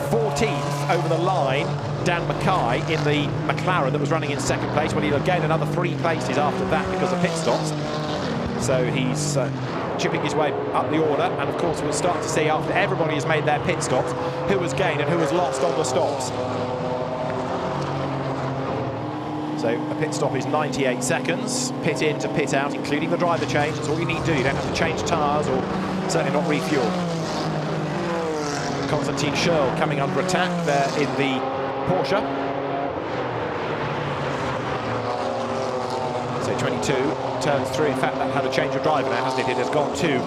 14th over the line, Dan Mackay in the McLaren that was running in 2nd place. Well, he'll gain another 3 places after that because of pit stops. So he's chipping his way up the order, and of course we'll start to see after everybody has made their pit stops who has gained and who has lost on the stops. So a pit stop is 98 seconds, pit in to pit out, including the driver change. That's all you need to do. You don't have to change tyres or certainly not refuel. Constantin Schürrle coming under attack there in the Porsche. So 22 turns through. In fact, that had a change of driver now, hasn't it? It has gone to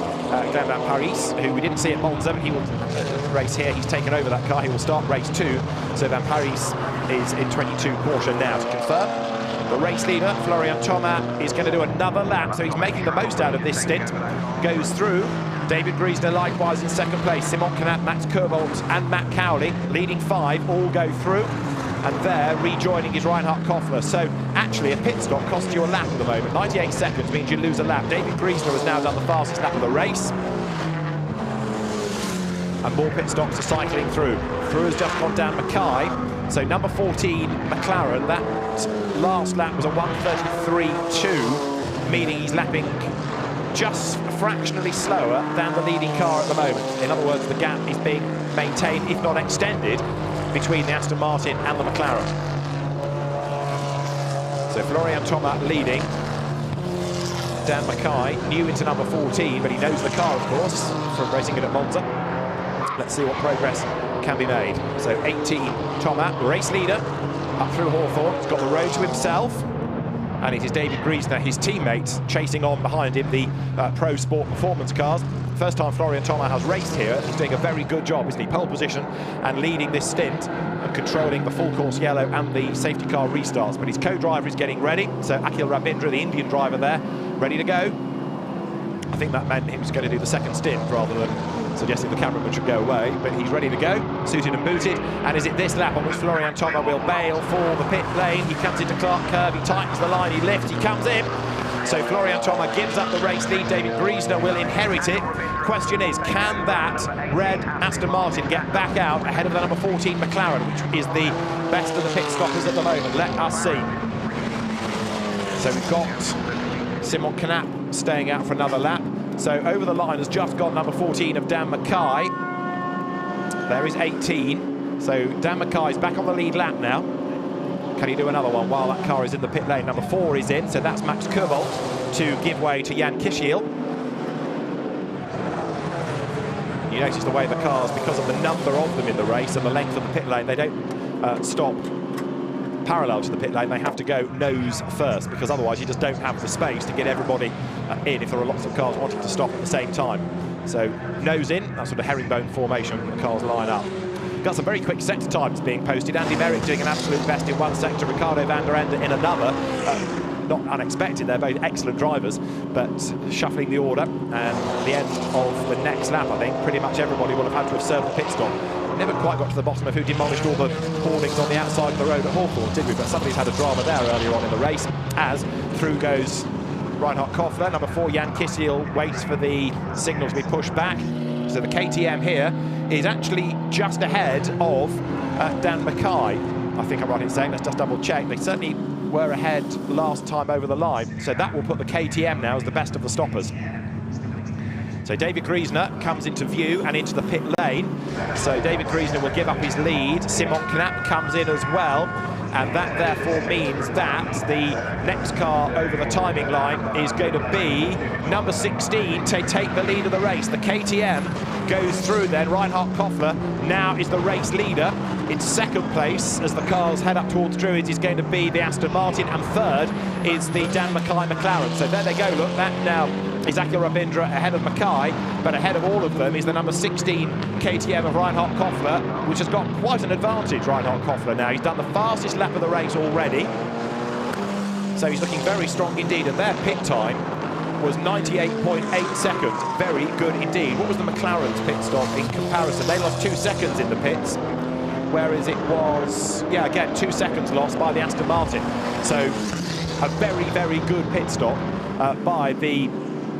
Glenn Van Parijs, who we didn't see at Monza, but he will race here. He's taken over that car. He will start race 2. So Van Parijs is in 22 Porsche now to confirm. The race leader, Florian Thomas, is going to do another lap, so he's making the most out of this stint. Goes through. David Griesner likewise in 2nd place. Simon Knapp, Max Cobalt and Matt Cowley, leading 5, all go through. And there, rejoining is Reinhart Koffler. So actually, a pit stop costs you a lap at the moment. 98 seconds means you lose a lap. David Griesner has now done the fastest lap of the race. And more pit stops are cycling through. Through has just gone down Mackay. So number 14, McLaren, that last lap was a 1:33.2, meaning he's lapping just fractionally slower than the leading car at the moment. In other words, the gap is being maintained, if not extended, between the Aston Martin and the McLaren. So Florian Thomas leading. Dan Mackay, new into number 14, but he knows the car, of course, from racing it at Monza. Let's see what progress can be made. So 18, Thomas, race leader, up through Hawthorne. He's got the road to himself. And it is David Griesner, his teammates, chasing on behind him, the Pro Sport Performance cars. First time Florian Thomas has raced here. He's doing a very good job, isn't he? Pole position and leading this stint and controlling the full course yellow and the safety car restarts. But his co-driver is getting ready. So Akhil Rabindra, the Indian driver there, ready to go. I think that meant he was going to do the 2nd stint rather than suggesting the cameraman should go away, but he's ready to go, suited and booted. And is it this lap on which Florian Thomas will bail for the pit lane? He comes into Clark Curve, he tightens the line, he lifts, he comes in. So Florian Thomas gives up the race lead. David Griesner will inherit it. Question is, can that red Aston Martin get back out ahead of the number 14 McLaren, which is the best of the pit stoppers at the moment? Let us see. So we've got Simon Knapp staying out for another lap. So over the line has just gone number 14 of Dan Mackay. There is 18. So Dan Mackay's back on the lead lap now. Can he do another one while that car is in the pit lane? Number 4 is in, so that's Max Cobalt to give way to Jan Kishiel. You notice the way the cars, because of the number of them in the race and the length of the pit lane, they don't stop parallel to the pit lane. They have to go nose first, because otherwise you just don't have the space to get everybody in if there are lots of cars wanting to stop at the same time. So nose in, that sort of herringbone formation, the cars line up. Got some very quick sector times being posted. Andy Merrick doing an absolute best in one sector, Ricardo van der Ende in another. Not unexpected, they're both excellent drivers, but shuffling the order, and at the end of the next lap, I think, pretty much everybody will have had to have served the pit stop. Never quite got to the bottom of who demolished all the hoardings on the outside of the road at Hawthorne, did we? But somebody's had a drama there earlier on in the race, as through goes Reinhart Koffler. Number 4, Jan Kishiel, waits for the signal to be pushed back. So the KTM here is actually just ahead of Dan Mackay. I think I'm right in saying, let's just double check. They certainly were ahead last time over the line. So that will put the KTM now as the best of the stoppers. So David Griesner comes into view and into the pit lane. So David Griesner will give up his lead. Simon Knapp comes in as well. And that therefore means that the next car over the timing line is going to be number 16 to take the lead of the race. The KTM goes through then. Reinhart Koffler now is the race leader. In second place, as the cars head up towards Druids, is going to be the Aston Martin, and third is the Dan Mackay McLaren. So there they go, look, that now is Akhil Rabindra ahead of Mackay, but ahead of all of them is the number 16 KTM of Reinhart Koffler, which has got quite an advantage, Reinhart Koffler now. He's done the fastest lap of the race already, so he's looking very strong indeed, and their pit time was 98.8 seconds. Very good indeed. What was the McLaren's pit stop in comparison? They lost 2 seconds in the pits, whereas it was, yeah, again, 2 seconds lost by the Aston Martin. So a very, very good pit stop by the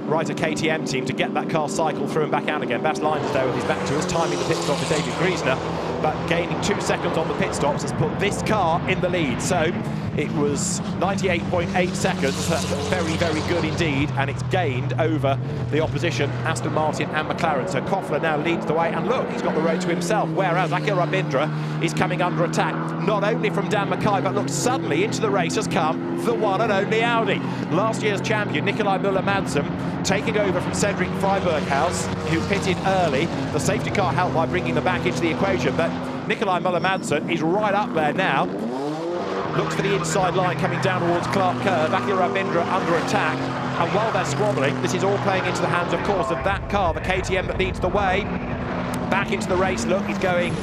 Reiter KTM team to get that car cycled through and back out again. Bas Lijnsdale with his back to us, timing the pit stop for David Griesner, but gaining 2 seconds on the pit stops has put this car in the lead. So it was 98.8 seconds. That's very, very good indeed, and it's gained over the opposition, Aston Martin and McLaren. So Koffler now leads the way, and look, he's got the road to himself, whereas Akhil Rabindra is coming under attack, not only from Dan Mackay, but look, suddenly into the race has come the one and only Audi. Last year's champion, Nikolai Müller-Madsen, taking over from Cedric Freiberghaus, who pitted early. The safety car helped by bringing them back into the equation, but Nikolai Müller-Madsen is right up there now. Looks for the inside line coming down towards Clark Curve. Akhil Rabindra under attack, and while they're squabbling, this is all playing into the hands, of course, of that car, the KTM, that leads the way. Back into the race, look, he's going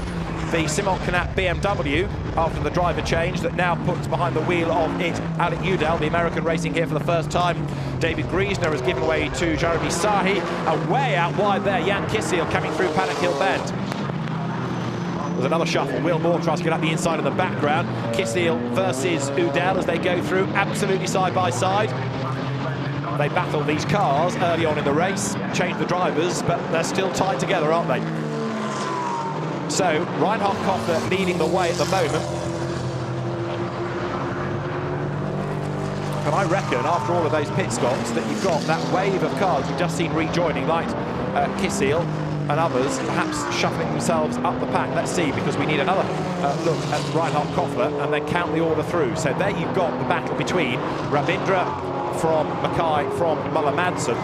the Simon Knapp BMW after the driver change that now puts behind the wheel of it Alec Udell, the American racing here for the first time. David Griesner has given way to Jeremy Sahi, and way out wide there, Jan Kishiel coming through Paddock Hill Bend. There's another shuffle. Will Moore tries to get up the inside of the background. Kishiel versus Udell as they go through, absolutely side by side. They battle these cars early on in the race, change the drivers, but they're still tied together, aren't they? So Reinhart Koffler leading the way at the moment. And I reckon after all of those pit stops that you've got that wave of cars we've just seen rejoining, like Kishiel and others, perhaps shuffling themselves up the pack. Let's see, because we need another look at Reinhart Koffler and then count the order through. So there you've got the battle between Rabindra from Mackay, from Müller-Madsen.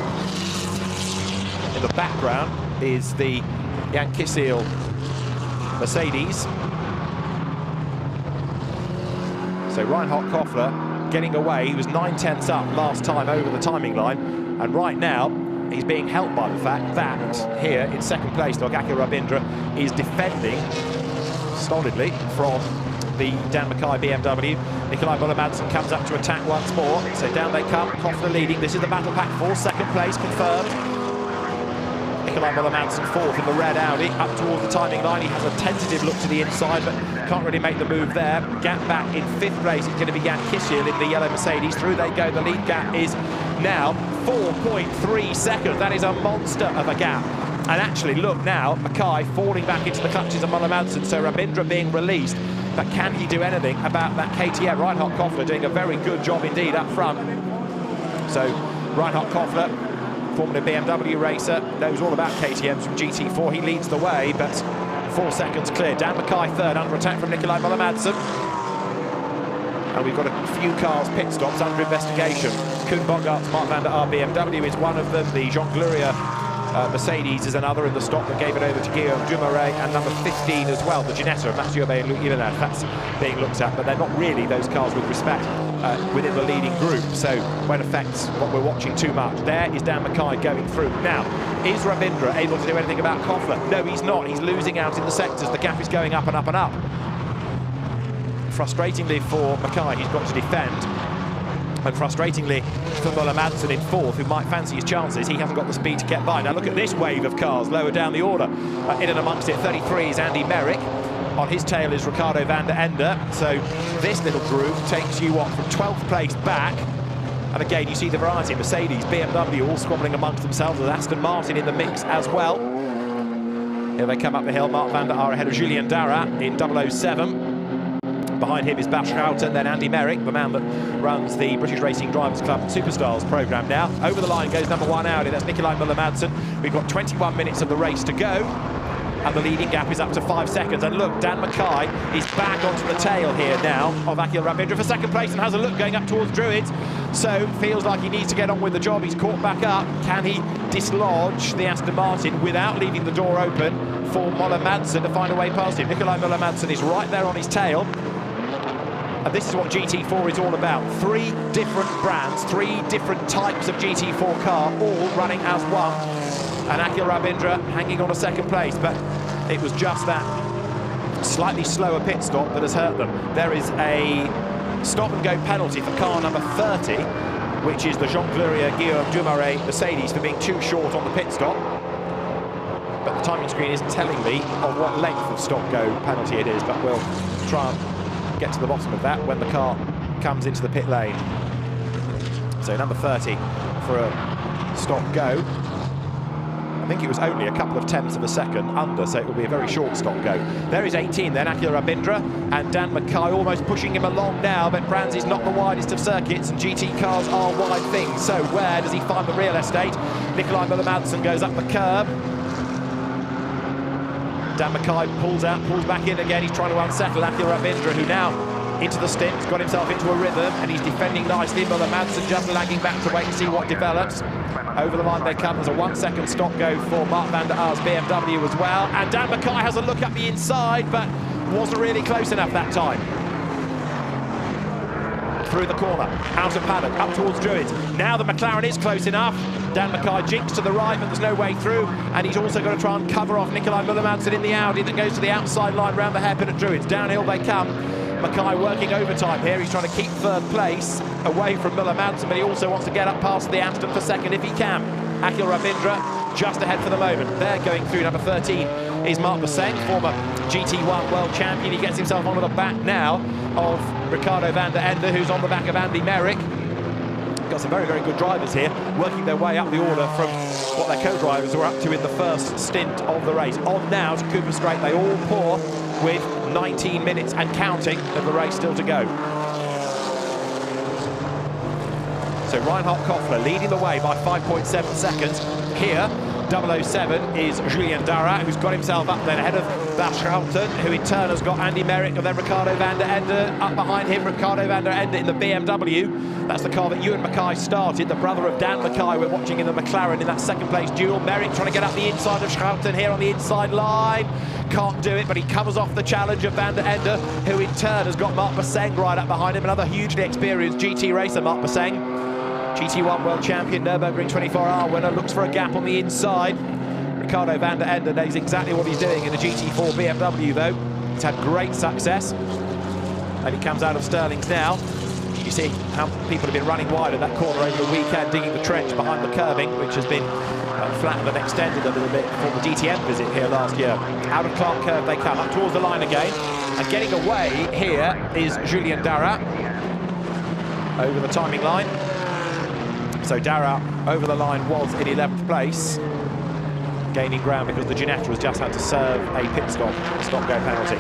In the background is the Jan Kishiel Mercedes. So Reinhart Koffler getting away. He was 9/10 up last time over the timing line, and right now he's being helped by the fact that here in second place, Akhil Rabindra is defending solidly from the Dan Mackay BMW. Nikolai Müller-Madsen comes up to attack once more. So down they come, Koffler leading. This is the battle pack for second place confirmed. Nikolai Müller-Madsen fourth in the red Audi, up towards the timing line. He has a tentative look to the inside, but can't really make the move there. Gap back in fifth place. It's going to be Jan Kishiel in the yellow Mercedes. Through they go. The lead gap is now 4.3 seconds. That is a monster of a gap. And actually, look now, Mackay falling back into the clutches of Müller-Madsen. So Rabindra being released. But can he do anything about that KTM? Reinhart Koffler doing a very good job indeed up front. So Reinhart Koffler, former BMW racer, knows all about KTMs from GT4. He leads the way, but 4 seconds clear. Dan Mackay third, under attack from Nikolai Müller-Madsen. And we've got a few cars pit stops under investigation. Koen Bogart's Mark van der Aar BMW is one of them. The Jean Gloria Mercedes is another in the stop that gave it over to Guillaume Dumoulin, and number 15 as well, the Ginetta of Mathieu Ibanez. That's being looked at, but they're not really those cars with respect within the leading group, so won't affect what we're watching too much. There is Dan Mackay going through. Now, is Rabindra able to do anything about Koffler? No, he's not. He's losing out in the sectors. The gap is going up and up and up. Frustratingly for Mackay, he's got to defend. And frustratingly for Müller-Madsen in fourth, who might fancy his chances, he hasn't got the speed to get by. Now look at this wave of cars lower down the order. In and amongst it, 33 is Andy Merrick. On his tail is Ricardo van der Ende. So this little group takes you, what, from 12th place back. And again, you see the variety. Mercedes, BMW all squabbling amongst themselves, with Aston Martin in the mix as well. Here they come up the hill. Mark van der Aar ahead of Julien Darrat in 007. Behind him is Bas Schouten, then Andy Merrick, the man that runs the British Racing Drivers Club Superstars programme now. Over the line goes number 1 Audi, that's Nikolai Müller-Madsen. We've got 21 minutes of the race to go, and the leading gap is up to 5 seconds. And look, Dan Mackay is back onto the tail here now of Akhil Rabindra for second place, and has a look going up towards Druids. So feels like he needs to get on with the job. He's caught back up. Can he dislodge the Aston Martin without leaving the door open for Müller-Madsen to find a way past him? Nikolai Müller-Madsen is right there on his tail. And this is what GT4 is all about. 3 different brands, 3 different types of GT4 car, all running as one. And Akhil Rabindra hanging on a second place, but it was just that slightly slower pit stop that has hurt them. There is a stop-and-go penalty for car number 30, which is the Jean Gloria Guillaume Dumoulin Mercedes for being too short on the pit stop. But the timing screen isn't telling me on what length of stop-go penalty it is, but we'll try and get to the bottom of that when the car comes into the pit lane. So number 30 for a stop-go. I think it was only a couple of tenths of a second under, so it will be a very short stop-go. There is 18 then, Akhil Rabindra, and Dan Mackay almost pushing him along now, but Brands is not the widest of circuits, and GT cars are wide things. So where does he find the real estate? Nikolai Müller-Madsen goes up the curb. Dan Mackay pulls back in again. He's trying to unsettle Akhil Rabindra, who now into the stints, got himself into a rhythm, and he's defending nicely. Müller-Madsen just lagging back to wait and see what develops. Over the line they come. There's a 1 second stop go for Mark van der Aar's BMW as well. And Dan Mackay has a look up the inside, but wasn't really close enough that time. Through the corner, out of paddock, up towards Druids. Now the McLaren is close enough. Dan Mackay jinks to the right, but there's no way through. And he's also going to try and cover off Nikolai Müller-Madsen in the Audi that goes to the outside line round the hairpin at Druids. Downhill they come. Mackay working overtime here. He's trying to keep third place away from Müller-Madsen, but he also wants to get up past the Aston for second if he can. Akhil Rabindra just ahead for the moment. They're going through. Number 13 is Marc Bosseng, former GT1 world champion. He gets himself onto the back now of Ricardo van der Ende, who's on the back of Andy Merrick. Got some very, very good drivers here, working their way up the order from what their co-drivers were up to in the first stint of the race. On now to Cooper Straight. They all pour with 19 minutes and counting of the race still to go. So Reinhart Koffler leading the way by 5.7 seconds. Here, 007 is Julien Darrat, who's got himself up then ahead of Bas Schouten, who in turn has got Andy Merrick, and then Ricardo van der Ende up behind him. Ricardo van der Ende in the BMW. That's the car that Ewan Mackay started, the brother of Dan Mackay. We're watching in the McLaren in that second place duel. Merrick trying to get up the inside of Schouten here on the inside line. Can't do it, but he covers off the challenge of van der Ende, who in turn has got Marc Bosseng right up behind him. Another hugely experienced GT racer, Marc Bosseng. GT1 world champion, Nürburgring 24-hour winner, looks for a gap on the inside. Ricardo van der Ende knows exactly what he's doing in the GT4 BMW though. He's had great success. And he comes out of Sterling's now. You see how people have been running wide at that corner over the weekend, digging the trench behind the curbing, which has been flattened and extended a little bit for the DTM visit here last year. Out of Clark Curve they come, up towards the line again. And getting away here is Julien Darrat over the timing line. So Darrat over the line was in 11th place, gaining ground because the Ginetta has just had to serve a pit stop-go penalty.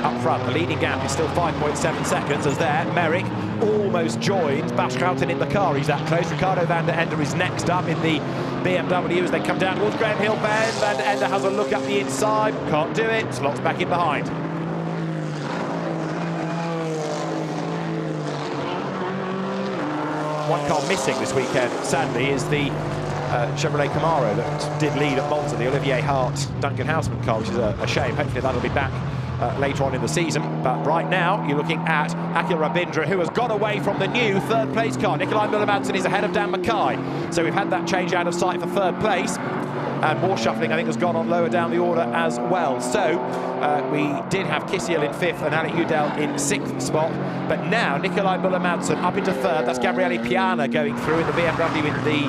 Up front, the leading gap is still 5.7 seconds as there, Merrick almost joined Baschhouten in the car. He's that close. Ricardo van der Ende is next up in the BMW as they come down towards Graham Hill Bend. Van der Ende has a look up the inside, can't do it, slots back in behind. One car missing this weekend, sadly, is the Chevrolet Camaro that did lead at Monza, the Olivier Hart Duncan Houseman car, which is a shame. Hopefully that'll be back later on in the season. But right now, you're looking at Akhil Rabindra, who has got away from the new third place car. Nikolai Müller-Madsen is ahead of Dan Mackay. So we've had that change out of sight for third place. And more shuffling, I think, has gone on lower down the order as well. So we did have Kisiel in fifth and Alec Udell in sixth spot. But now Nikolai Müller-Madsen up into third. That's Gabriele Piana going through in the BMW in the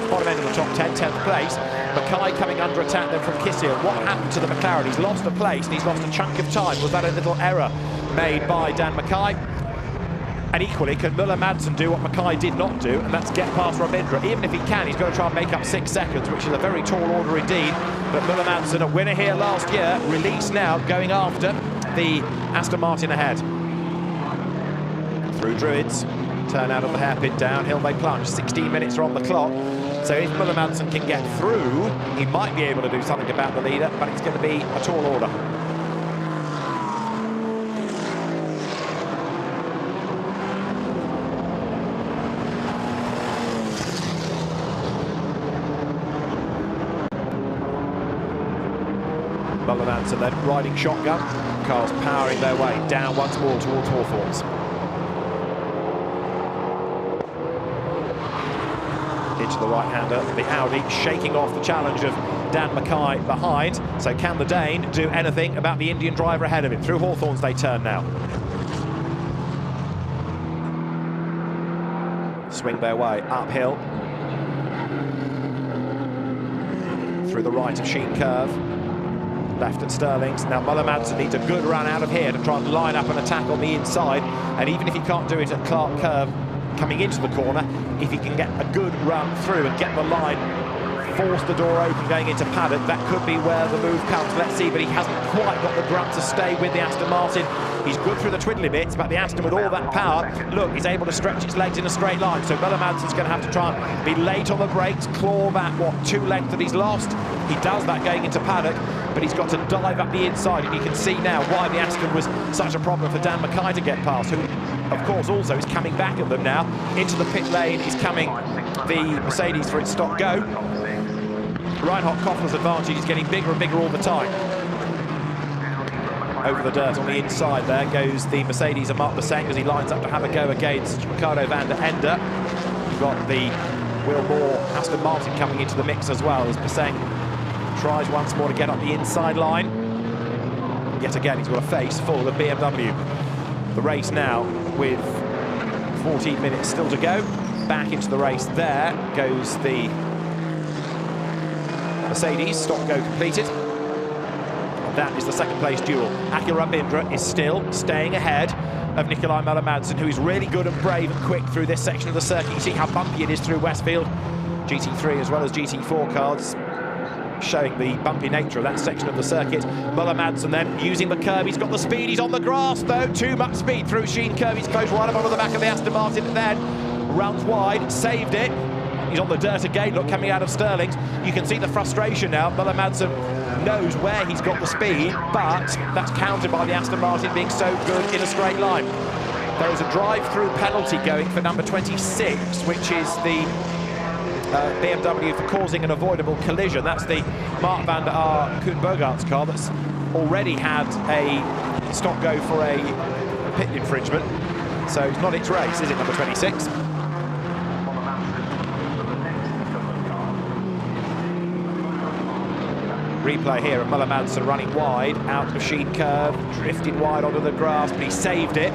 bottom end of the top 10, 10th place. Mackay coming under attack then from Kisiel. What happened to the McLaren? He's lost a place and he's lost a chunk of time. Was that a little error made by Dan Mackay? And equally, can Müller-Madsen do what Mackay did not do, and that's get past Rabindra? Even if he can, he's got to try and make up 6 seconds, which is a very tall order indeed. But Müller-Madsen, a winner here last year, released now, going after the Aston Martin ahead. Through Druids, turn out of the hairpin, downhill they plunge. 16 minutes are on the clock. So if Müller-Madsen can get through, he might be able to do something about the leader, but it's going to be a tall order. Müller-Madsen then riding shotgun. Cars powering their way down once more towards Hawthorns. Into the right-hander, the Audi shaking off the challenge of Dan Mackay behind. So can the Dane do anything about the Indian driver ahead of him? Through Hawthorns they turn now. Swing their way uphill. Through the right of Sheen Curve. Left at Stirling's. Now Müller-Madsen needs a good run out of here to try and line up an attack on the inside. And even if he can't do it at Clark Curve coming into the corner, if he can get a good run through and get the line, force the door open going into paddock, that could be where the move comes. Let's see, but he hasn't quite got the grunt to stay with the Aston Martin. He's good through the twiddly bits, but the Aston with all that power, look, he's able to stretch its legs in a straight line. So Müller-Madsen's going to have to try and be late on the brakes, claw back, what, 2 lengths that he's lost. He does that going into paddock, but he's got to dive up the inside, and you can see now why the Aston was such a problem for Dan Mackay to get past, who, of course, also is coming back at them now. Into the pit lane is coming the Mercedes for its stop go. Reinhart Koffler's advantage is getting bigger and bigger all the time. Over the dirt on the inside there goes the Mercedes and Marc Bosseng as he lines up to have a go against Ricardo van der Ende. You've got the Will Moore Aston Martin coming into the mix as well as Bosseng tries once more to get up the inside line. Yet again, he's got a face full of BMW. The race now with 14 minutes still to go. Back into the race there goes the Mercedes, stop go completed. That is the second place duel. Akhil Rabindra is still staying ahead of Nikolai Müller-Madsen, who is really good and brave and quick through this section of the circuit. You see how bumpy it is through Westfield. GT3 as well as GT4 cars showing the bumpy nature of that section of the circuit. Müller-Madsen then using the curb. He's got the speed. He's on the grass though. Too much speed through Sheen Curve. He's close right up onto the back of the Aston Martin. Then runs wide, saved it. He's on the dirt again, look, coming out of Stirling's. You can see the frustration now. Müller-Madsen knows where he's got the speed, but that's countered by the Aston Martin being so good in a straight line. There is a drive-through penalty going for number 26, which is the BMW for causing an avoidable collision. That's the Mark van der Koen-Bogart's car that's already had a stop-go for a pit infringement. So it's not its race, is it, number 26? Replay here of Müller-Madsen running wide, out of Sheen Curve, drifted wide onto the grass, but he saved it.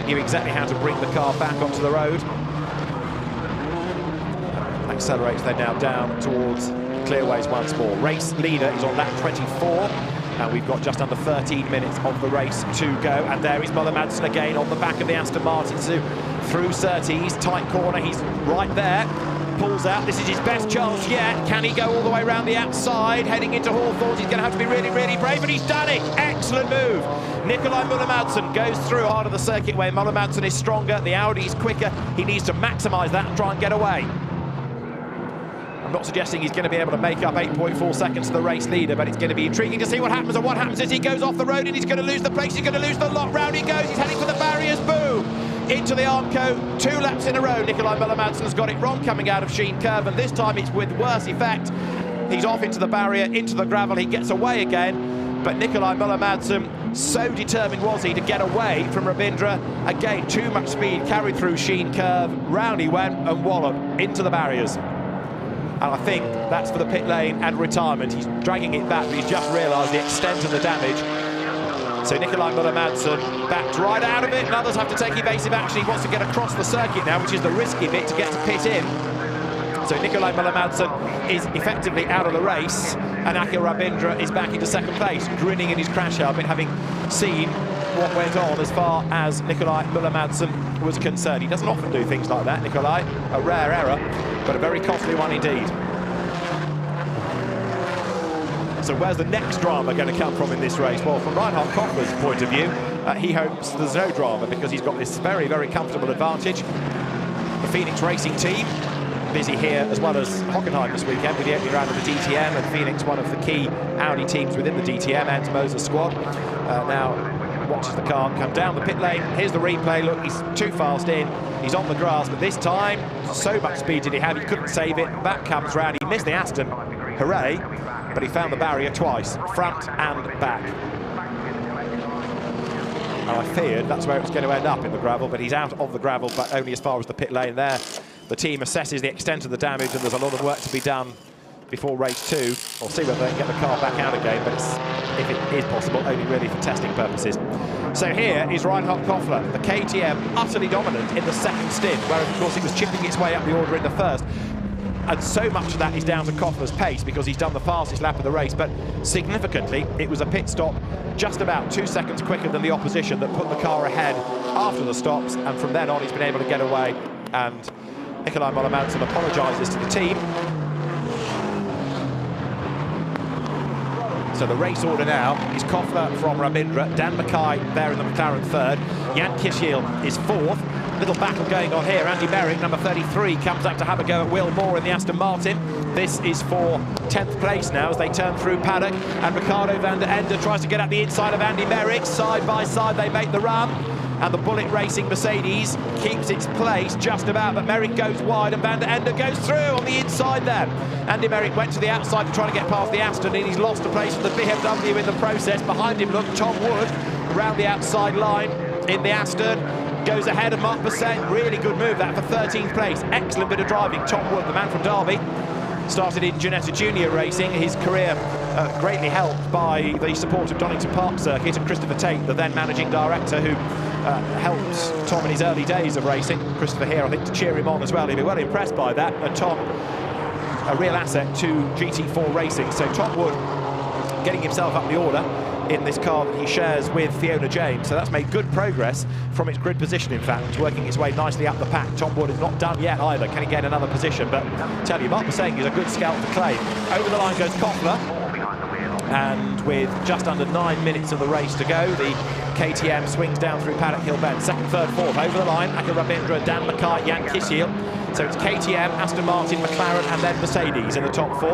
Knew exactly how to bring the car back onto the road. Accelerates then now down towards clearways once more. Race leader is on lap 24, and we've got just under 13 minutes of the race to go. And there is Müller-Madsen again on the back of the Aston Martin. So through Surtees, tight corner, he's right there. pulls out. This is his best chance yet. Can he go all the way around the outside, heading into Hawthorns? He's going to have to be really, really brave, and he's done it. Excellent move. Nikolai Müller-Madsen goes through hard of the circuit where Müller-Madsen is stronger, the Audi is quicker. He needs to maximise that and try and get away. I'm not suggesting he's going to be able to make up 8.4 seconds to the race leader, but it's going to be intriguing to see what happens. And what happens is he goes off the road and he's going to lose the place, he's going to lose the lot. Round he goes, he's heading for the barriers, boom! Into the Armco, 2 laps in a row. Nikolai Müller-Madsen's got it wrong coming out of Sheen Curve, and this time it's with worse effect. He's off into the barrier, into the gravel, he gets away again, but Nikolai Müller-Madsen, so determined was he to get away from Rabindra. Again, too much speed carried through Sheen Curve, round he went and walloped into the barriers. And I think that's for the pit lane and retirement. He's dragging it back, but he's just realised the extent of the damage. So Nikolai Müller-Madsen backed right out of it, and others have to take evasive action. He wants to get across the circuit now, which is the risky bit to get to pit in. So Nikolai Müller-Madsen is effectively out of the race, and Akhil Rabindra is back into second place, grinning in his crash helmet, having seen what went on as far as Nikolai Müller-Madsen was concerned. He doesn't often do things like that, Nikolai. A rare error, but a very costly one indeed. So where's the next drama going to come from in this race? Well, from Reinhart Koffler's point of view, he hopes there's no drama because he's got this very, very comfortable advantage. The Phoenix Racing team busy here as well as Hockenheim this weekend with the opening round of the DTM, and Phoenix, one of the key Audi teams within the DTM, and Moser's squad. Now watches the car come down the pit lane. Here's the replay. Look, he's too fast in. He's on the grass, but this time, so much speed did he have, he couldn't save it. Back comes round. He missed the Aston. Hooray. But he found the barrier twice, front and back. And I feared that's where it was going to end up, in the gravel, but he's out of the gravel, but only as far as the pit lane there. The team assesses the extent of the damage, and there's a lot of work to be done before race 2. We'll see whether they can get the car back out again, but it's, if it is possible, only really for testing purposes. So here is Reinhart Koffler, the KTM, utterly dominant in the second stint, whereas of course it was chipping its way up the order in the first. And so much of that is down to Koffler's pace because he's done the fastest lap of the race, but significantly it was a pit stop just about 2 seconds quicker than the opposition that put the car ahead after the stops, and from then on he's been able to get away. And Nikolai Müller-Madsen apologises to the team. So the race order now is Koffler from Rabindra, Dan Mackay there in the McLaren third, Jan Kishiel is fourth. Little battle going on here. Andy Merrick, number 33, comes up to have a go at Will Moore in the Aston Martin. This is for 10th place now as they turn through paddock, and Ricardo van der Ende tries to get up the inside of Andy Merrick. Side by side they make the run, and the Bullet Racing Mercedes keeps its place just about, but Merrick goes wide and van der Ende goes through on the inside there. Andy Merrick went to the outside to try to get past the Aston, and he's lost a place for the BMW in the process. Behind him, look, Tom Wood around the outside line in the Aston. Goes ahead of Mark Bassett. Really good move that for 13th place. Excellent bit of driving. Tom Wood, the man from Derby, started in Ginetta Junior Racing. His career greatly helped by the support of Donington Park Circuit and Christopher Tate, the then managing director, who helped Tom in his early days of racing. Christopher here, I think, to cheer him on as well. He'll be well impressed by that. And Tom, a real asset to GT4 Racing. So Tom Wood getting himself up the order in this car that he shares with Fiona James. So that's made good progress from its grid position, in fact. It's working its way nicely up the pack. Tom Wood is not done yet either. Can he get another position? But I tell you, Mark was saying he's a good scout to claim. Over the line goes Koffler. And with just under 9 minutes of the race to go, the KTM swings down through Paddock Hill Bend. Second, third, fourth. Over the line, Akhil Rabindra, Dan Mackay, Jan Kishiel. So it's KTM, Aston Martin, McLaren, and then Mercedes in the top 4,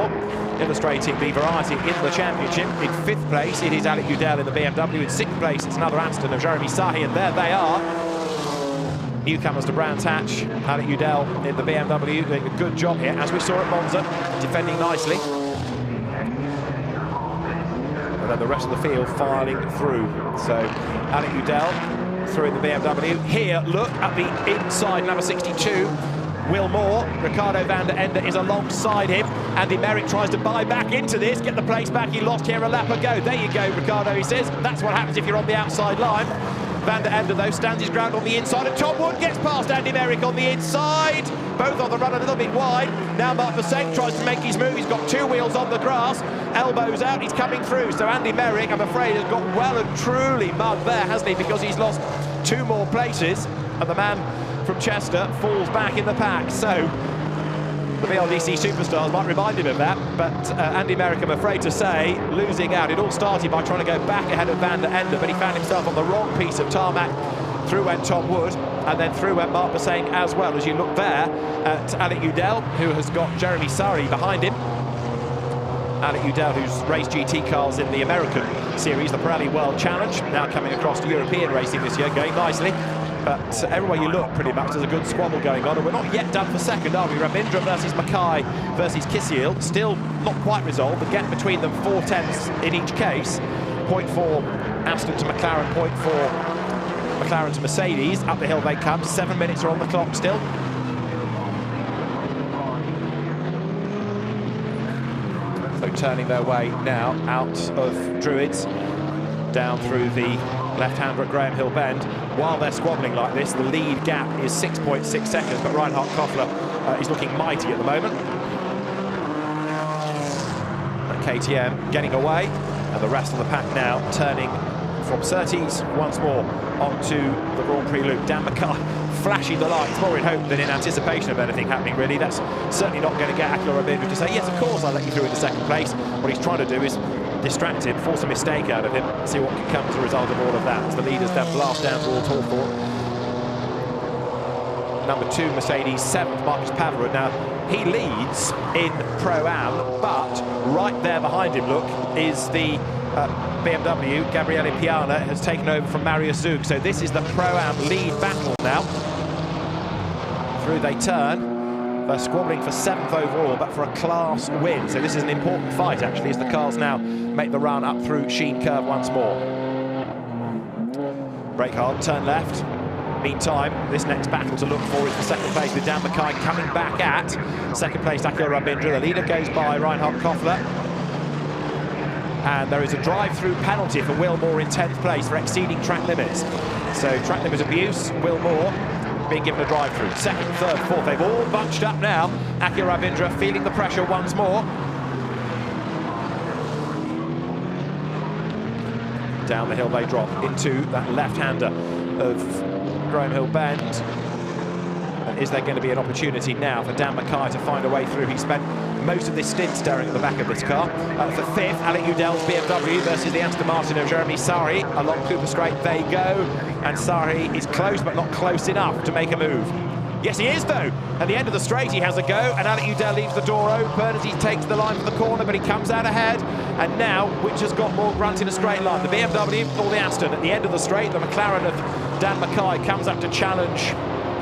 illustrating the variety in the championship. In 5th place, it is Alec Udell in the BMW. In 6th place, it's another Aston of Jeremy Sahi, and there they are. Newcomers to Brands Hatch, Alec Udell in the BMW, doing a good job here, as we saw at Monza, defending nicely. And then the rest of the field filing through. So Alec Udell through in the BMW. Here, look at the inside, number 62. Will Moore, Ricardo van der Ende is alongside him. Andy Merrick tries to buy back into this, get the place back. He lost here a lap ago. There you go, Ricardo, he says. That's what happens if you're on the outside line. Van der Ende, though, stands his ground on the inside, and Tom Wood gets past Andy Merrick on the inside. Both on the run a little bit wide. Now Mark Bassett tries to make his move. He's got 2 wheels on the grass. Elbows out, he's coming through. So Andy Merrick, I'm afraid, has got well and truly mugged there, hasn't he? Because he's lost 2 more places. And the man from Chester falls back in the pack. So the VLDC superstars might remind him of that, but Andy Merrick, I'm afraid to say, losing out. It all started by trying to go back ahead of Van der Ende, but he found himself on the wrong piece of tarmac. Through went Tom Wood, and then through went Mark Bossang as well. As you look there at Alec Udell, who has got Jeremy Sari behind him. Alec Udell, who's raced GT cars in the American series, the Pirelli World Challenge, now coming across to European racing this year, going nicely. But everywhere you look, pretty much, there's a good squabble going on, and we're not yet done for second, are we? Rabindra versus Mackay versus Kisiel, still not quite resolved. The gap between them, 4/10 in each case. 0.4 Aston to McLaren, 0.4 McLaren to Mercedes. Up the hill they come. 7 minutes are on the clock still. So turning their way now out of Druids, down through the left-hander at Graham Hill Bend. While they're squabbling like this, the lead gap is 6.6 seconds, but Reinhart Koffler is looking mighty at the moment. And KTM getting away, and the rest of the pack now turning from Surtees once more onto the Grand Prix loop. Dan Mackay flashing the lights, more in hope than in anticipation of anything happening, really. That's certainly not going to get Akila Rabindra to say, yes, of course, I'll let you through into second place. What he's trying to do is distract him, force a mistake out of him, see what can come as a result of all of that. As the leaders then blast down towards Hawthorne. Number 2, Mercedes, 7th, Marcus Pavarud. Now, he leads in Pro-Am, but right there behind him, look, is the BMW. Gabriele Piana has taken over from Mario Zug. So this is the Pro-Am lead battle now. Through they turn. They're squabbling for 7th overall, but for a class win. So this is an important fight, actually, as the cars now make the run up through Sheen Curve once more. Brake hard, turn left. Meantime, this next battle to look for is for second place, with Dan Mackay coming back at second place, Akila Rabindra. The leader goes by Reinhart Koffler. And there is a drive-through penalty for Will Moore in 10th place for exceeding track limits. So track limit abuse, Will Moore being given a drive-through. 2nd, 3rd, 4th, they've all bunched up now. Akila Rabindra feeling the pressure once more. Down the hill they drop into that left-hander of Graham Hill Bend. And is there going to be an opportunity now for Dan Mackay to find a way through? He spent most of this stint staring at the back of this car. For 5th, Alec Udell's BMW versus the Aston Martin of Jeremy Sari. Along Cooper Straight they go, and Sari is close but not close enough to make a move. Yes, he is, though. At the end of the straight, he has a go, and Alec Udell leaves the door open as he takes the line for the corner, but he comes out ahead. And now, which has got more grunt in a straight line, the BMW or the Aston? At the end of the straight, the McLaren of Dan Mackay comes up to challenge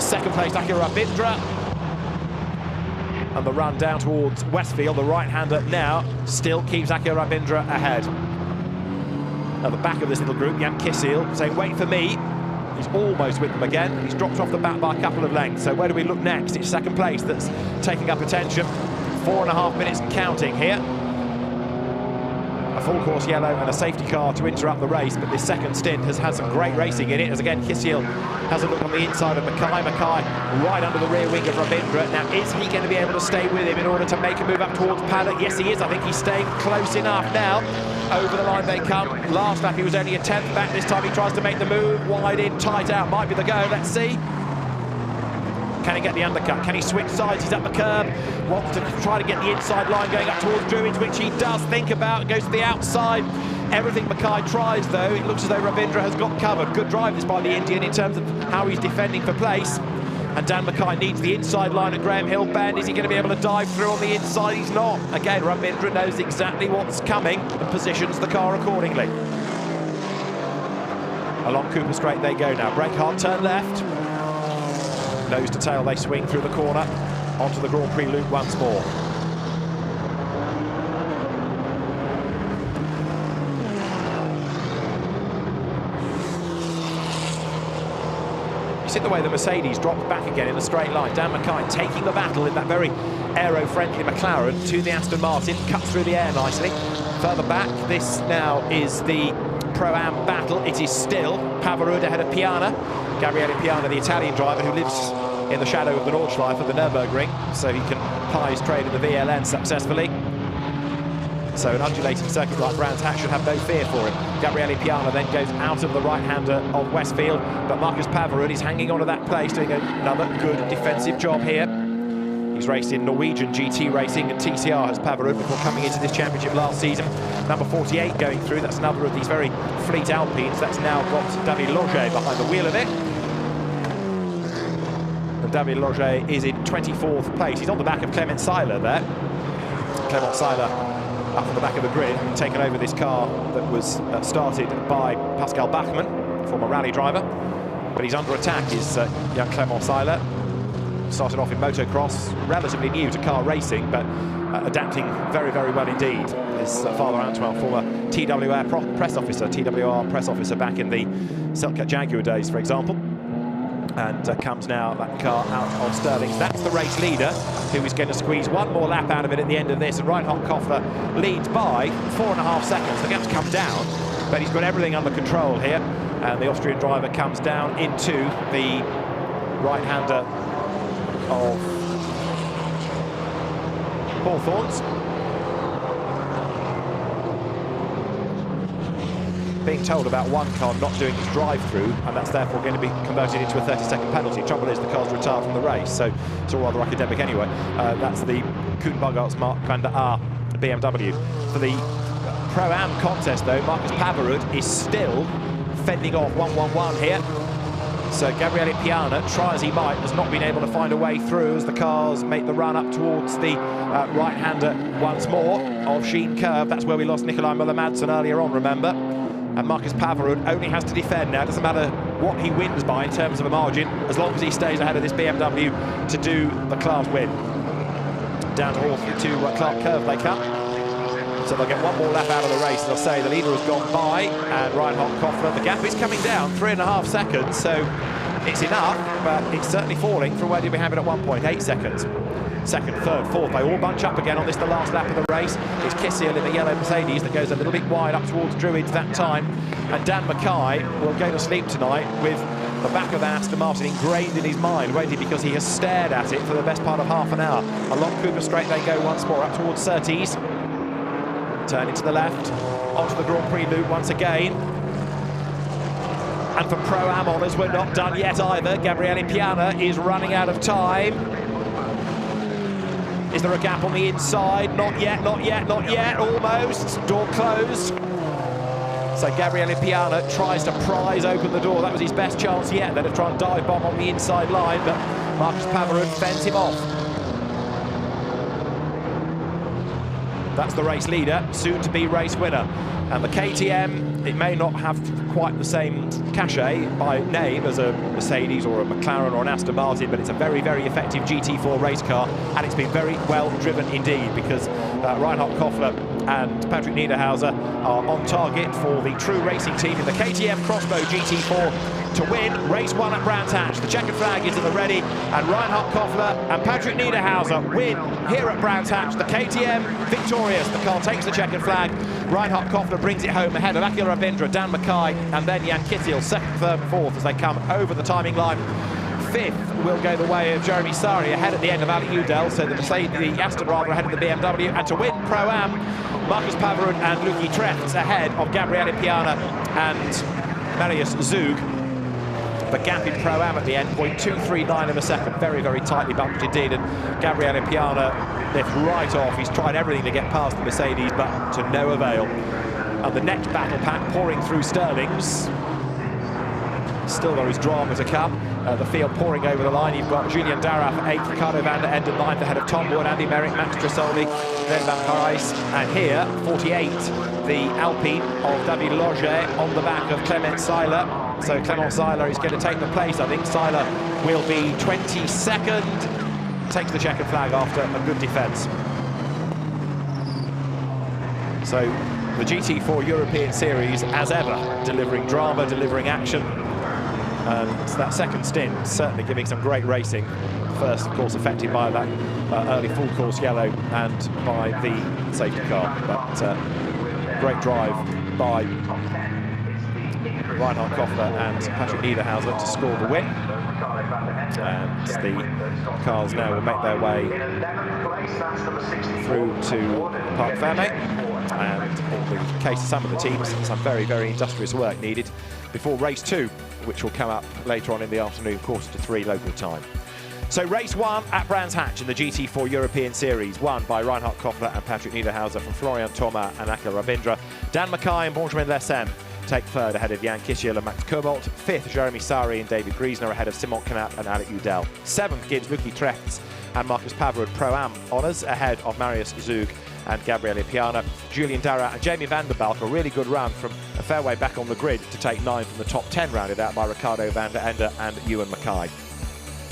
second place Akila Rabindra. And the run down towards Westfield, the right-hander now still keeps Akila Rabindra ahead. At the back of this little group, Jan Kisiel saying, wait for me. He's almost with them again. He's dropped off the back by a couple of lengths. So where do we look next? It's second place that's taking up attention. 4.5 minutes counting here. A full course yellow and a safety car to interrupt the race, but this second stint has had some great racing in it, as again Kisiel has a look on the inside of Mackay. Mackay right under the rear wing of Rabindra. Now, is he going to be able to stay with him in order to make a move up towards Paddock? Yes, he is. I think he's staying close enough now. Over the line they come. Last lap he was only a 10th back. This time he tries to make the move. Wide in, tight out. Might be the go. Let's see. Can he get the undercut? Can he switch sides? He's up the curb. Wants to try to get the inside line going up towards Druids, which he does think about. Goes to the outside. Everything Mackay tries, though, it looks as though Rabindra has got covered. Good drive this by the Indian in terms of how he's defending for place. And Dan Mackay needs the inside line at Graham Hill Bend. Is he going to be able to dive through on the inside? He's not. Again, Rabindra knows exactly what's coming and positions the car accordingly. Along Cooper Straight they go now. Brake hard, turn left. Nose to tail, they swing through the corner onto the Grand Prix loop once more. You see the way the Mercedes dropped back again in a straight line. Dan Mackay taking the battle in that very aero-friendly McLaren to the Aston Martin, cuts through the air nicely. Further back, this now is the Pro-Am battle. It is still Pavarud ahead of Piana. Gabriele Piana, the Italian driver who lives in the shadow of the Nordschleife of the Nürburgring, so he can ply his trade in the VLN successfully. So an undulating circuit like Brands Hatch should have no fear for him. Gabriele Piana then goes out of the right-hander of Westfield, but Marcus Pavarud is hanging on to that place, doing another good defensive job here. He's raced in Norwegian GT racing and TCR has Pavarud before coming into this championship last season. Number 48 going through, that's another of these very fleet Alpines. That's now got David Loger behind the wheel of it. And David Loger is in 24th place. He's on the back of Clement Seiler there. Clement Seiler up on the back of the grid, having taken over this car that was started by Pascal Bachmann, former rally driver. But he's under attack, is young Clement Seiler. Started off in motocross, relatively new to car racing, but adapting very, very well indeed. His father Antoine, former TWR press officer back in the Siltcat Jaguar days, for example. And comes now, that car out on Sterling's. That's the race leader, who is going to squeeze one more lap out of it at the end of this. And Reinhart Koffler leads by 4.5 seconds. The gap's come down, but he's got everything under control here. And the Austrian driver comes down into the right-hander of Hawthorns. Being told about one car not doing its drive-through, and that's therefore going to be converted into a 30-second penalty. Trouble is, the car's retired from the race, so it's all rather academic anyway. That's the Kuhn Bogart's Mark van der Aar BMW. For the Pro-Am contest, though, Marcus Pavarud is still fending off 1-1-1 here. So Gabriele Piana, try as he might, has not been able to find a way through as the cars make the run up towards the right-hander once more of Sheen Curve. That's where we lost Nikolai Müller-Madsen earlier on, remember? And Marcus Pavarud only has to defend now. It doesn't matter what he wins by in terms of a margin, as long as he stays ahead of this BMW to do the class win. Down to Clark Curve they come. So they'll get one more lap out of the race. As I say, the leader has gone by, and Reinhart Koffler, the gap is coming down 3.5 seconds, so it's enough, but it's certainly falling from where did we have it at 1.8 seconds. Second, third, fourth, they all bunch up again on this, the last lap of the race. It's Kissiel in the yellow Mercedes that goes a little bit wide up towards Druids that time. And Dan Mackay will go to sleep tonight with the back of that Aston Martin ingrained in his mind, waiting because he has stared at it for the best part of half an hour. Along Cooper Straight they go once more, up towards Surtees. Turning to the left, onto the Grand Prix loop once again. And for Pro-Am honours, we're not done yet either. Gabriele Piana is running out of time. Is there a gap on the inside? Not yet, not yet, not yet, almost. Door closed. So Gabriele Piana tries to prise open the door. That was his best chance yet, then to try and dive bomb on the inside line, but Marcus Pavarud fends him off. That's the race leader, soon to be race winner. And the KTM, it may not have quite the same cachet by name as a Mercedes or a McLaren or an Aston Martin, but it's a very, very effective GT4 race car, and it's been very well driven indeed, because Reinhart Koffler and Patrick Niederhauser are on target for the true racing team in the KTM Crossbow GT4 to win race 1 at Brands Hatch. The checkered flag is at the ready, and Reinhart Koffler and Patrick Niederhauser win here at Brands Hatch. The KTM victorious. The car takes the checkered flag. Reinhart Koffler brings it home ahead of Akil Ravindra, Dan Mackay, and then Jan Kittel, second, third, and fourth as they come over the timing line. Fifth will go the way of Jeremy Sari, ahead at the end of Ali Udell, so the Aston rather ahead of the BMW. And to win Pro-Am, Marcus Pavarud and Luki Trefts ahead of Gabriele Piana and Marius Zug. The gap in Pro-Am at the end, 0.239 of a second, very, very tightly bumped indeed, and Gabriele Piana left right off. He's tried everything to get past the Mercedes, but to no avail. And the next battle pack pouring through Sterling's. Still there is drama to come. The field pouring over the line. You've got Julian Daraf 8th, Ricardo van der Ende 9th, ahead of Tom Wood, Andy Merrick, Max Tresoli, then Van Parijs, and here, 48, the Alpine of David Loger on the back of Clement Seiler. So Clement Seiler is going to take the place. I think Seiler will be 22nd. Takes the checkered flag after a good defence. So the GT4 European Series, as ever, delivering drama, delivering action. And that second stint certainly giving some great racing. First, of course, affected by that early full course yellow and by the safety car. But great drive by Reinhart Koffler and Patrick Niederhauser to score the win. And the cars now will make their way through to Parc Fermé. And in the case of some of the teams, some very, very industrious work needed before race 2, which will come up later on in the afternoon, 2:45 local time. So race 1 at Brands Hatch in the GT4 European Series, won by Reinhart Koffler and Patrick Niederhauser from Florian Thomas and Akhil Ravindra. Dan Mackay and Benjamin Lessem take third ahead of Jan Kisiel and Max Cobalt. Fifth, Jeremy Sari and David Griesner ahead of Simon Knapp and Alec Udell. Seventh gives Luki Trechts and Marcus Paverud Pro-Am honours ahead of Marius Zug and Gabriele Piana. Julian Darra and Jamie van der Balk, a really good run from a fair way back on the grid to take 9 from the top 10, rounded out by Ricardo van der Ende and Ewan Mackay.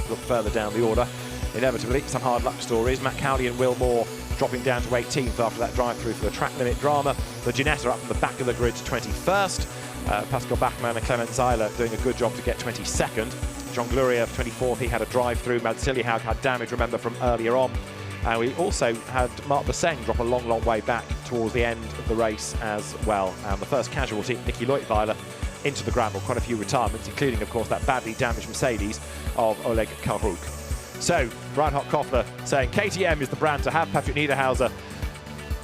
Look further down the order, inevitably some hard luck stories. Matt Cowley and Will Moore dropping down to 18th after that drive-through for the track limit drama. The Ginetta up from the back of the grid to 21st. Pascal Bachmann and Clement Zeiler doing a good job to get 22nd. John Glurier 24th, he had a drive-through. Mads Siljehaug had damage, remember, from earlier on. And we also had Mark Baseng drop a long, long way back towards the end of the race as well. And the first casualty, Nicky Leutweiler, into the gravel. Quite a few retirements, including, of course, that badly damaged Mercedes of Oleg Karuk. So, Reinhart Koffler saying KTM is the brand to have. Patrick Niederhauser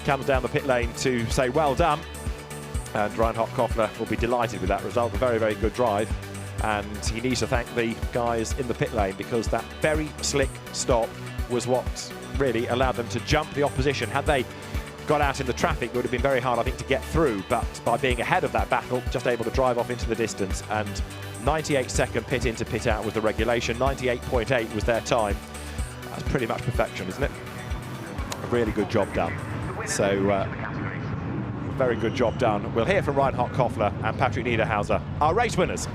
comes down the pit lane to say well done. And Reinhart Koffler will be delighted with that result. A very, very good drive. And he needs to thank the guys in the pit lane, because that very slick stop was what really allowed them to jump the opposition. Had they got out in the traffic, it would have been very hard, I think, to get through. But by being ahead of that battle, just able to drive off into the distance. And 98-second pit in to pit out was the regulation. 98.8 was their time. That's pretty much perfection, isn't it? A really good job done. So, very good job done. We'll hear from Reinhart Koffler and Patrick Niederhauser, our race winners.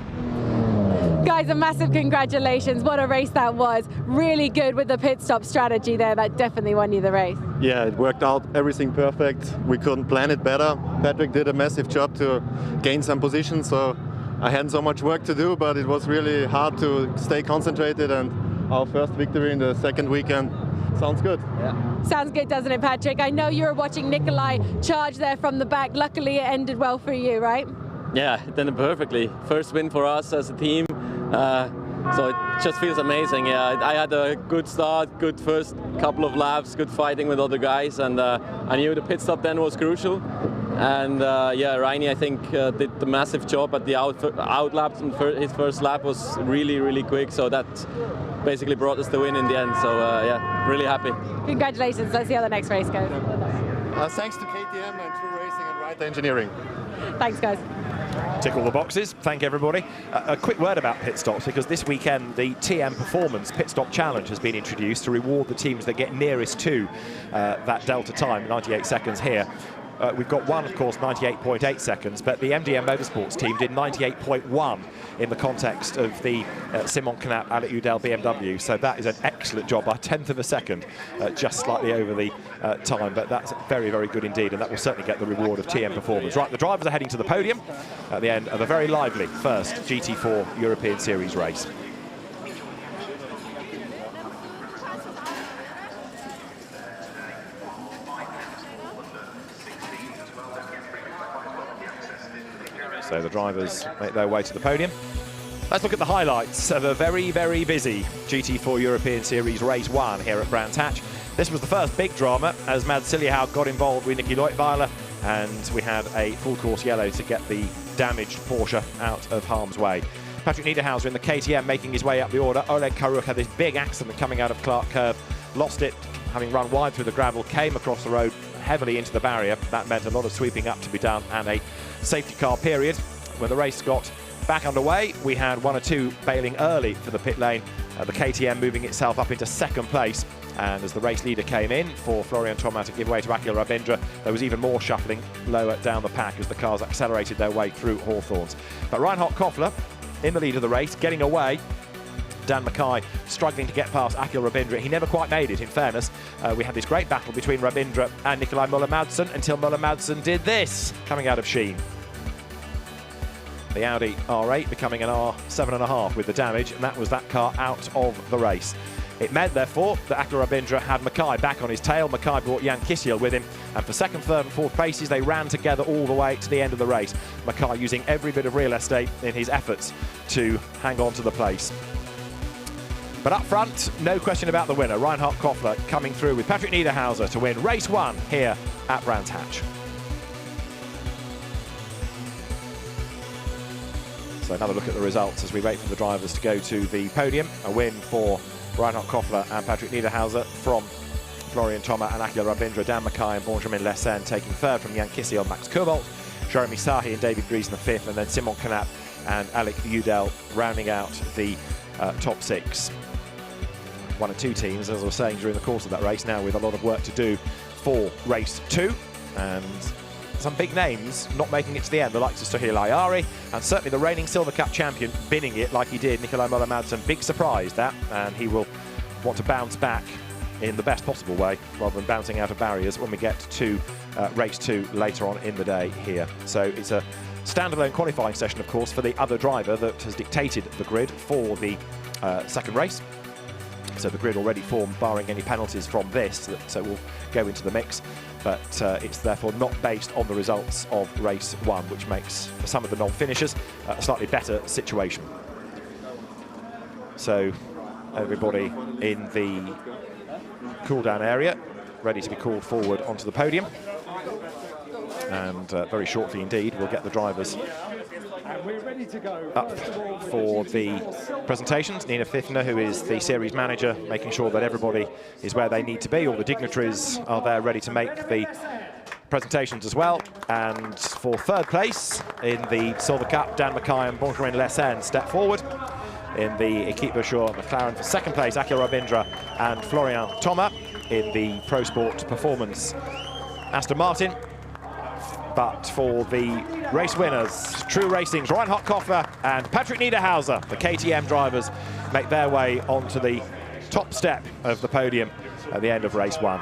Guys, a massive congratulations. What a race that was. Really good with the pit stop strategy there. That definitely won you the race. Yeah, it worked out, everything perfect. We couldn't plan it better. Patrick did a massive job to gain some position, so I hadn't so much work to do, but it was really hard to stay concentrated, and our first victory in the second weekend sounds good. Yeah. Sounds good, doesn't it, Patrick? I know you were watching Nikolai charge there from the back. Luckily, it ended well for you, right? Yeah, it ended perfectly. First win for us as a team. So it just feels amazing. Yeah, I had a good start, good first couple of laps, good fighting with other guys, and I knew the pit stop then was crucial. And yeah, Reini, I think, did the massive job at the out lap. His first lap was really, really quick, so that basically brought us the win in the end. So yeah, really happy. Congratulations. Let's see how the next race goes. Thanks to KTM and True Racing and Wright Engineering. Thanks, guys. Tick all the boxes. Thank everybody. A quick word about pit stops, because this weekend the TM Performance Pit Stop Challenge has been introduced to reward the teams that get nearest to that delta time, 98 seconds here. We've got one, of course, 98.8 seconds, but the MDM Motorsports team did 98.1 in the context of the Simon Knapp, Alec Udell BMW. So that is an excellent job, by a tenth of a second, just slightly over the time. But that's very, very good indeed, and that will certainly get the reward of TM Performance. Right, the drivers are heading to the podium at the end of a very lively first GT4 European Series race. So the drivers make their way to the podium. Let's look at the highlights of a very, very busy GT4 European Series Race 1 here at Brands Hatch. This was the first big drama, as Mads Siljehaug got involved with Nicky Leutweiler, and we had a full course yellow to get the damaged Porsche out of harm's way. Patrick Niederhauser in the KTM making his way up the order. Oleg Karuk had this big accident coming out of Clark Curve, lost it, having run wide through the gravel, came across the road heavily into the barrier. That meant a lot of sweeping up to be done and a safety car period. When the race got back underway, we had one or two bailing early for the pit lane. The KTM moving itself up into second place. And as the race leader came in for Florian Thomas to give way to Akhil Ravindra, there was even more shuffling lower down the pack as the cars accelerated their way through Hawthorns. But Reinhart Koffler in the lead of the race, getting away. Dan Mackay struggling to get past Akhil Ravindra. He never quite made it, in fairness. We had this great battle between Ravindra and Nikolai Müller-Madsen until Müller-Madsen did this, coming out of Sheen. The Audi R8 becoming an R7.5 with the damage, and that was that car out of the race. It meant, therefore, that Akhil Ravindra had Mackay back on his tail. Mackay brought Jan Kisiel with him, and for second, third and fourth places, they ran together all the way to the end of the race. Mackay using every bit of real estate in his efforts to hang on to the place. But up front, no question about the winner. Reinhart Koffler coming through with Patrick Niederhauser to win race 1 here at Brands Hatch. So another look at the results as we wait for the drivers to go to the podium. A win for Reinhart Koffler and Patrick Niederhauser from Florian Thomas and Akila Rabindra, Dan Mackay and Benjamin Lessen taking third from Jan Kissel and Max Cobalt, Jeremy Sahi and David Gries in the fifth, and then Simon Knap and Alec Udell rounding out the top six. One and two teams, as I was saying during the course of that race, now with a lot of work to do for race two, and some big names not making it to the end, the likes of Suhail Ayari, and certainly the reigning Silver Cup champion binning it like he did, Nikolai Müller-Madsen. Big surprise that, and he will want to bounce back in the best possible way rather than bouncing out of barriers when we get to race two later on in the day here. So it's a standalone qualifying session, of course, for the other driver that has dictated the grid for the second race. So the grid already formed, barring any penalties from this, that will go into the mix. But it's therefore not based on the results of race one, which makes, for some of the non-finishers, a slightly better situation. So everybody in the cool-down area, ready to be called forward onto the podium. And very shortly indeed, we'll get the drivers up for the presentations. Nina Fifner, who is the series manager, making sure that everybody is where they need to be. All the dignitaries are there ready to make the presentations as well. And for third place in the Silver Cup, Dan Mackay and Benjamin Lessen step forward. In the Equipe Peugeot McLaren for second place, Akila Rabindra and Florian Thomas. In the Pro Sport Performance, Aston Martin. But for the race winners, True Racing's Reinhart Koffler and Patrick Niederhauser, the KTM drivers, make their way onto the top step of the podium at the end of race one.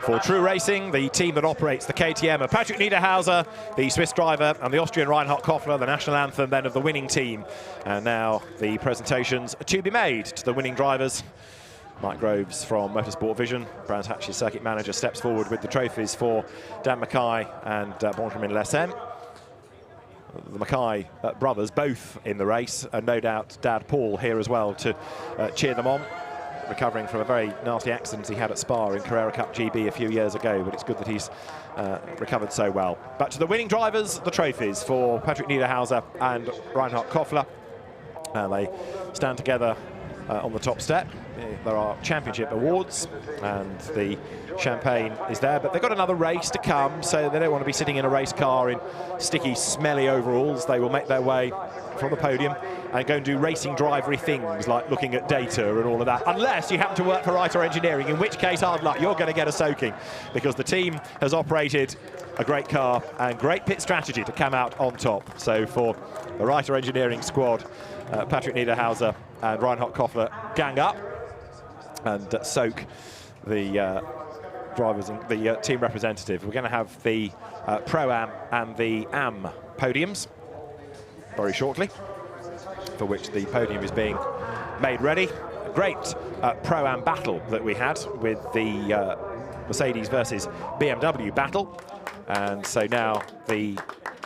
For True Racing, the team that operates the KTM are Patrick Niederhauser, the Swiss driver, and the Austrian Reinhart Koffler, the national anthem then of the winning team. And now the presentations to be made to the winning drivers. Mike Groves from Motorsport Vision, Brands Hatch's circuit manager, steps forward with the trophies for Dan Mackay and Benjamin Lessen. The Mackay brothers both in the race, and no doubt Dad Paul here as well to cheer them on. Recovering from a very nasty accident he had at Spa in Carrera Cup GB a few years ago, but it's good that he's recovered so well. But to the winning drivers, the trophies for Patrick Niederhauser and Reinhart Koffler. They stand together on the top step. There are championship awards and the champagne is there, but they've got another race to come, so they don't want to be sitting in a race car in sticky, smelly overalls. They will make their way from the podium and go and do racing drivery things like looking at data and all of that, unless you happen to work for Reinhart Engineering, in which case, hard luck, you're going to get a soaking, because the team has operated a great car and great pit strategy to come out on top. So for the Reinhart Engineering squad, Patrick Niederhauser and Reinhart Koffler gang up and soak the drivers and the team representative. We're going to have the Pro-Am and the Am podiums very shortly, for which the podium is being made ready. A great Pro-Am battle that we had with the Mercedes versus BMW battle. And so now the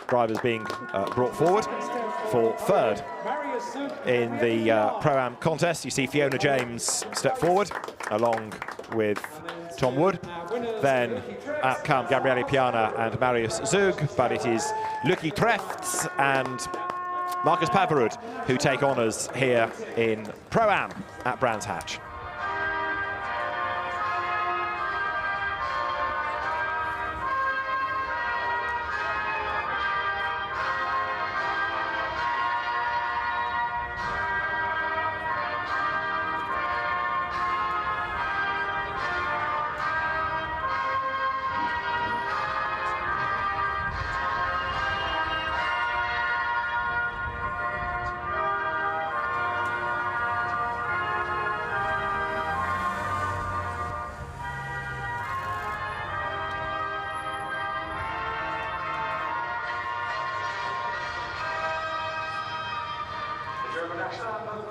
drivers being brought forward for third in the Pro-Am contest. You see Fiona James step forward along with Tom Wood. Then out come Gabriele Piana and Marius Zug, but it is Lucky Trefts and Marcus Pavarud who take honours here in Pro-Am at Brands Hatch.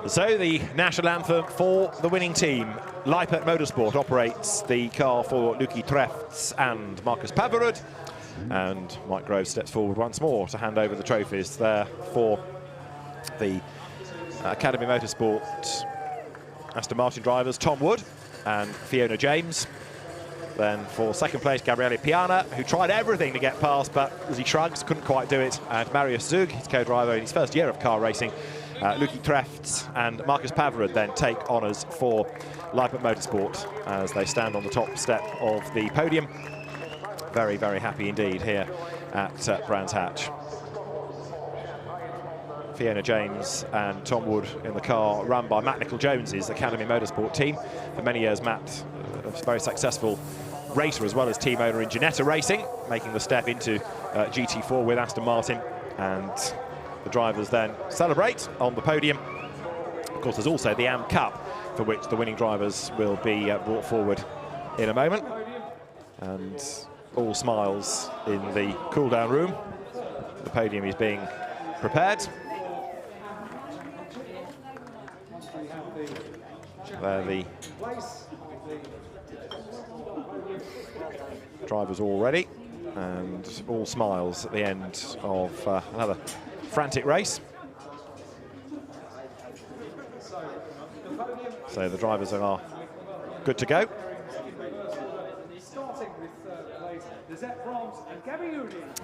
So the national anthem for the winning team. Reinhart Motorsport operates the car for Lucky Trefts and Marcus Paverud. And Mike Groves steps forward once more to hand over the trophies there for the Academy Motorsport Aston Martin drivers, Tom Wood and Fiona James. Then for second place, Gabriele Piana, who tried everything to get past, but as he shrugs, couldn't quite do it. And Marius Zug, his co-driver in his first year of car racing. Lucky Trefts and Marcus Paverud then take honours for Reinhart Motorsport as they stand on the top step of the podium. Very, very happy indeed here at Brands Hatch. Fiona James and Tom Wood in the car run by Matt Nicol-Jones's Academy Motorsport team. For many years, Matt, a very successful racer as well as team owner in Ginetta Racing, making the step into GT4 with Aston Martin. And the drivers then celebrate on the podium. Of course, there's also the AM Cup, for which the winning drivers will be brought forward in a moment. And all smiles in the cool-down room. The podium is being prepared. There the drivers all ready, and all smiles at the end of another frantic race. So the drivers are good to go.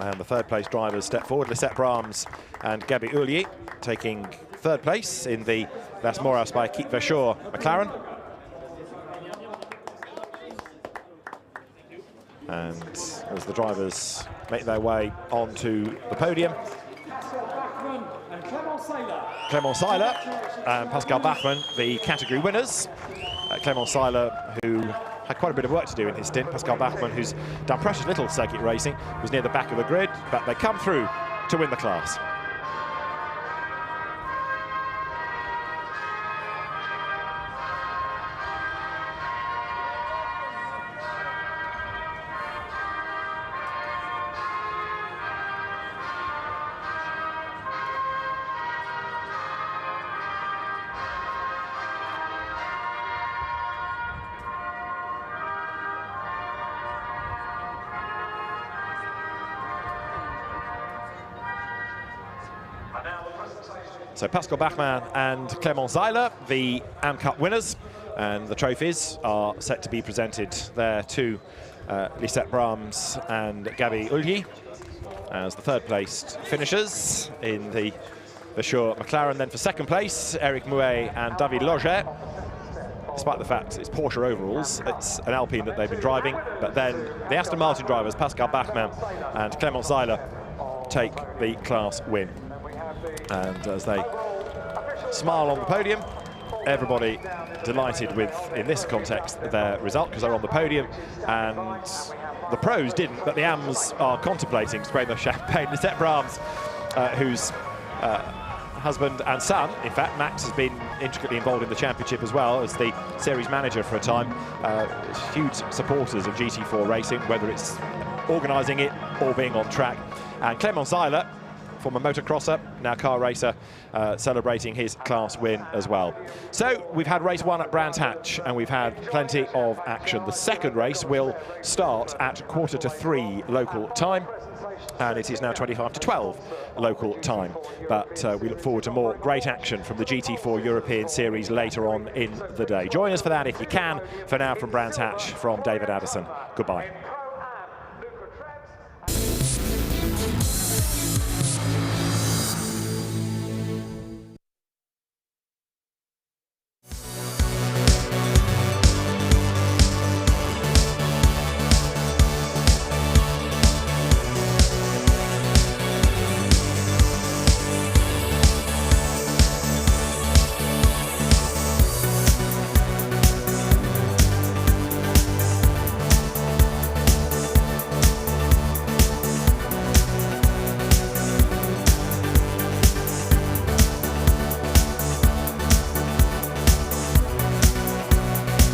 And the third place drivers step forward. Lisette Brahms and Gabi Ullier taking third place in the Las Moras by Keith Verschoor McLaren. And as the drivers make their way onto the podium, Clement Seiler and Pascal Bachmann, the category winners. Clement Seiler, who had quite a bit of work to do in his stint. Pascal Bachmann, who's done precious little circuit racing, was near the back of the grid, but they come through to win the class. So Pascal Bachmann and Clement Seiler, the AM Cup winners, and the trophies are set to be presented there to Lisette Brahms and Gabi Ullier as the third placed finishers in the Verschoor McLaren. Then for second place, Eric Mouet and David Loget. Despite the fact it's Porsche overalls, it's an Alpine that they've been driving. But then the Aston Martin drivers, Pascal Bachmann and Clement Seiler, take the class win. And as they smile on the podium, everybody delighted with, in this context, their result, because they're on the podium. And the pros didn't, but the AMs are contemplating spraying the champagne. Lisette Brahms, whose husband and son, in fact, Max, has been intricately involved in the championship as well as the series manager for a time. Huge supporters of GT4 racing, whether it's organising it or being on track. And Clement Seiler, former motocrosser, now car racer, celebrating his class win as well. So we've had race one at Brands Hatch, and we've had plenty of action. The second race will start at 2:45 local time, and it is now 12 local time. But we look forward to more great action from the GT4 European Series later on in the day. Join us for that if you can. For now, from Brands Hatch, from David Addison, goodbye.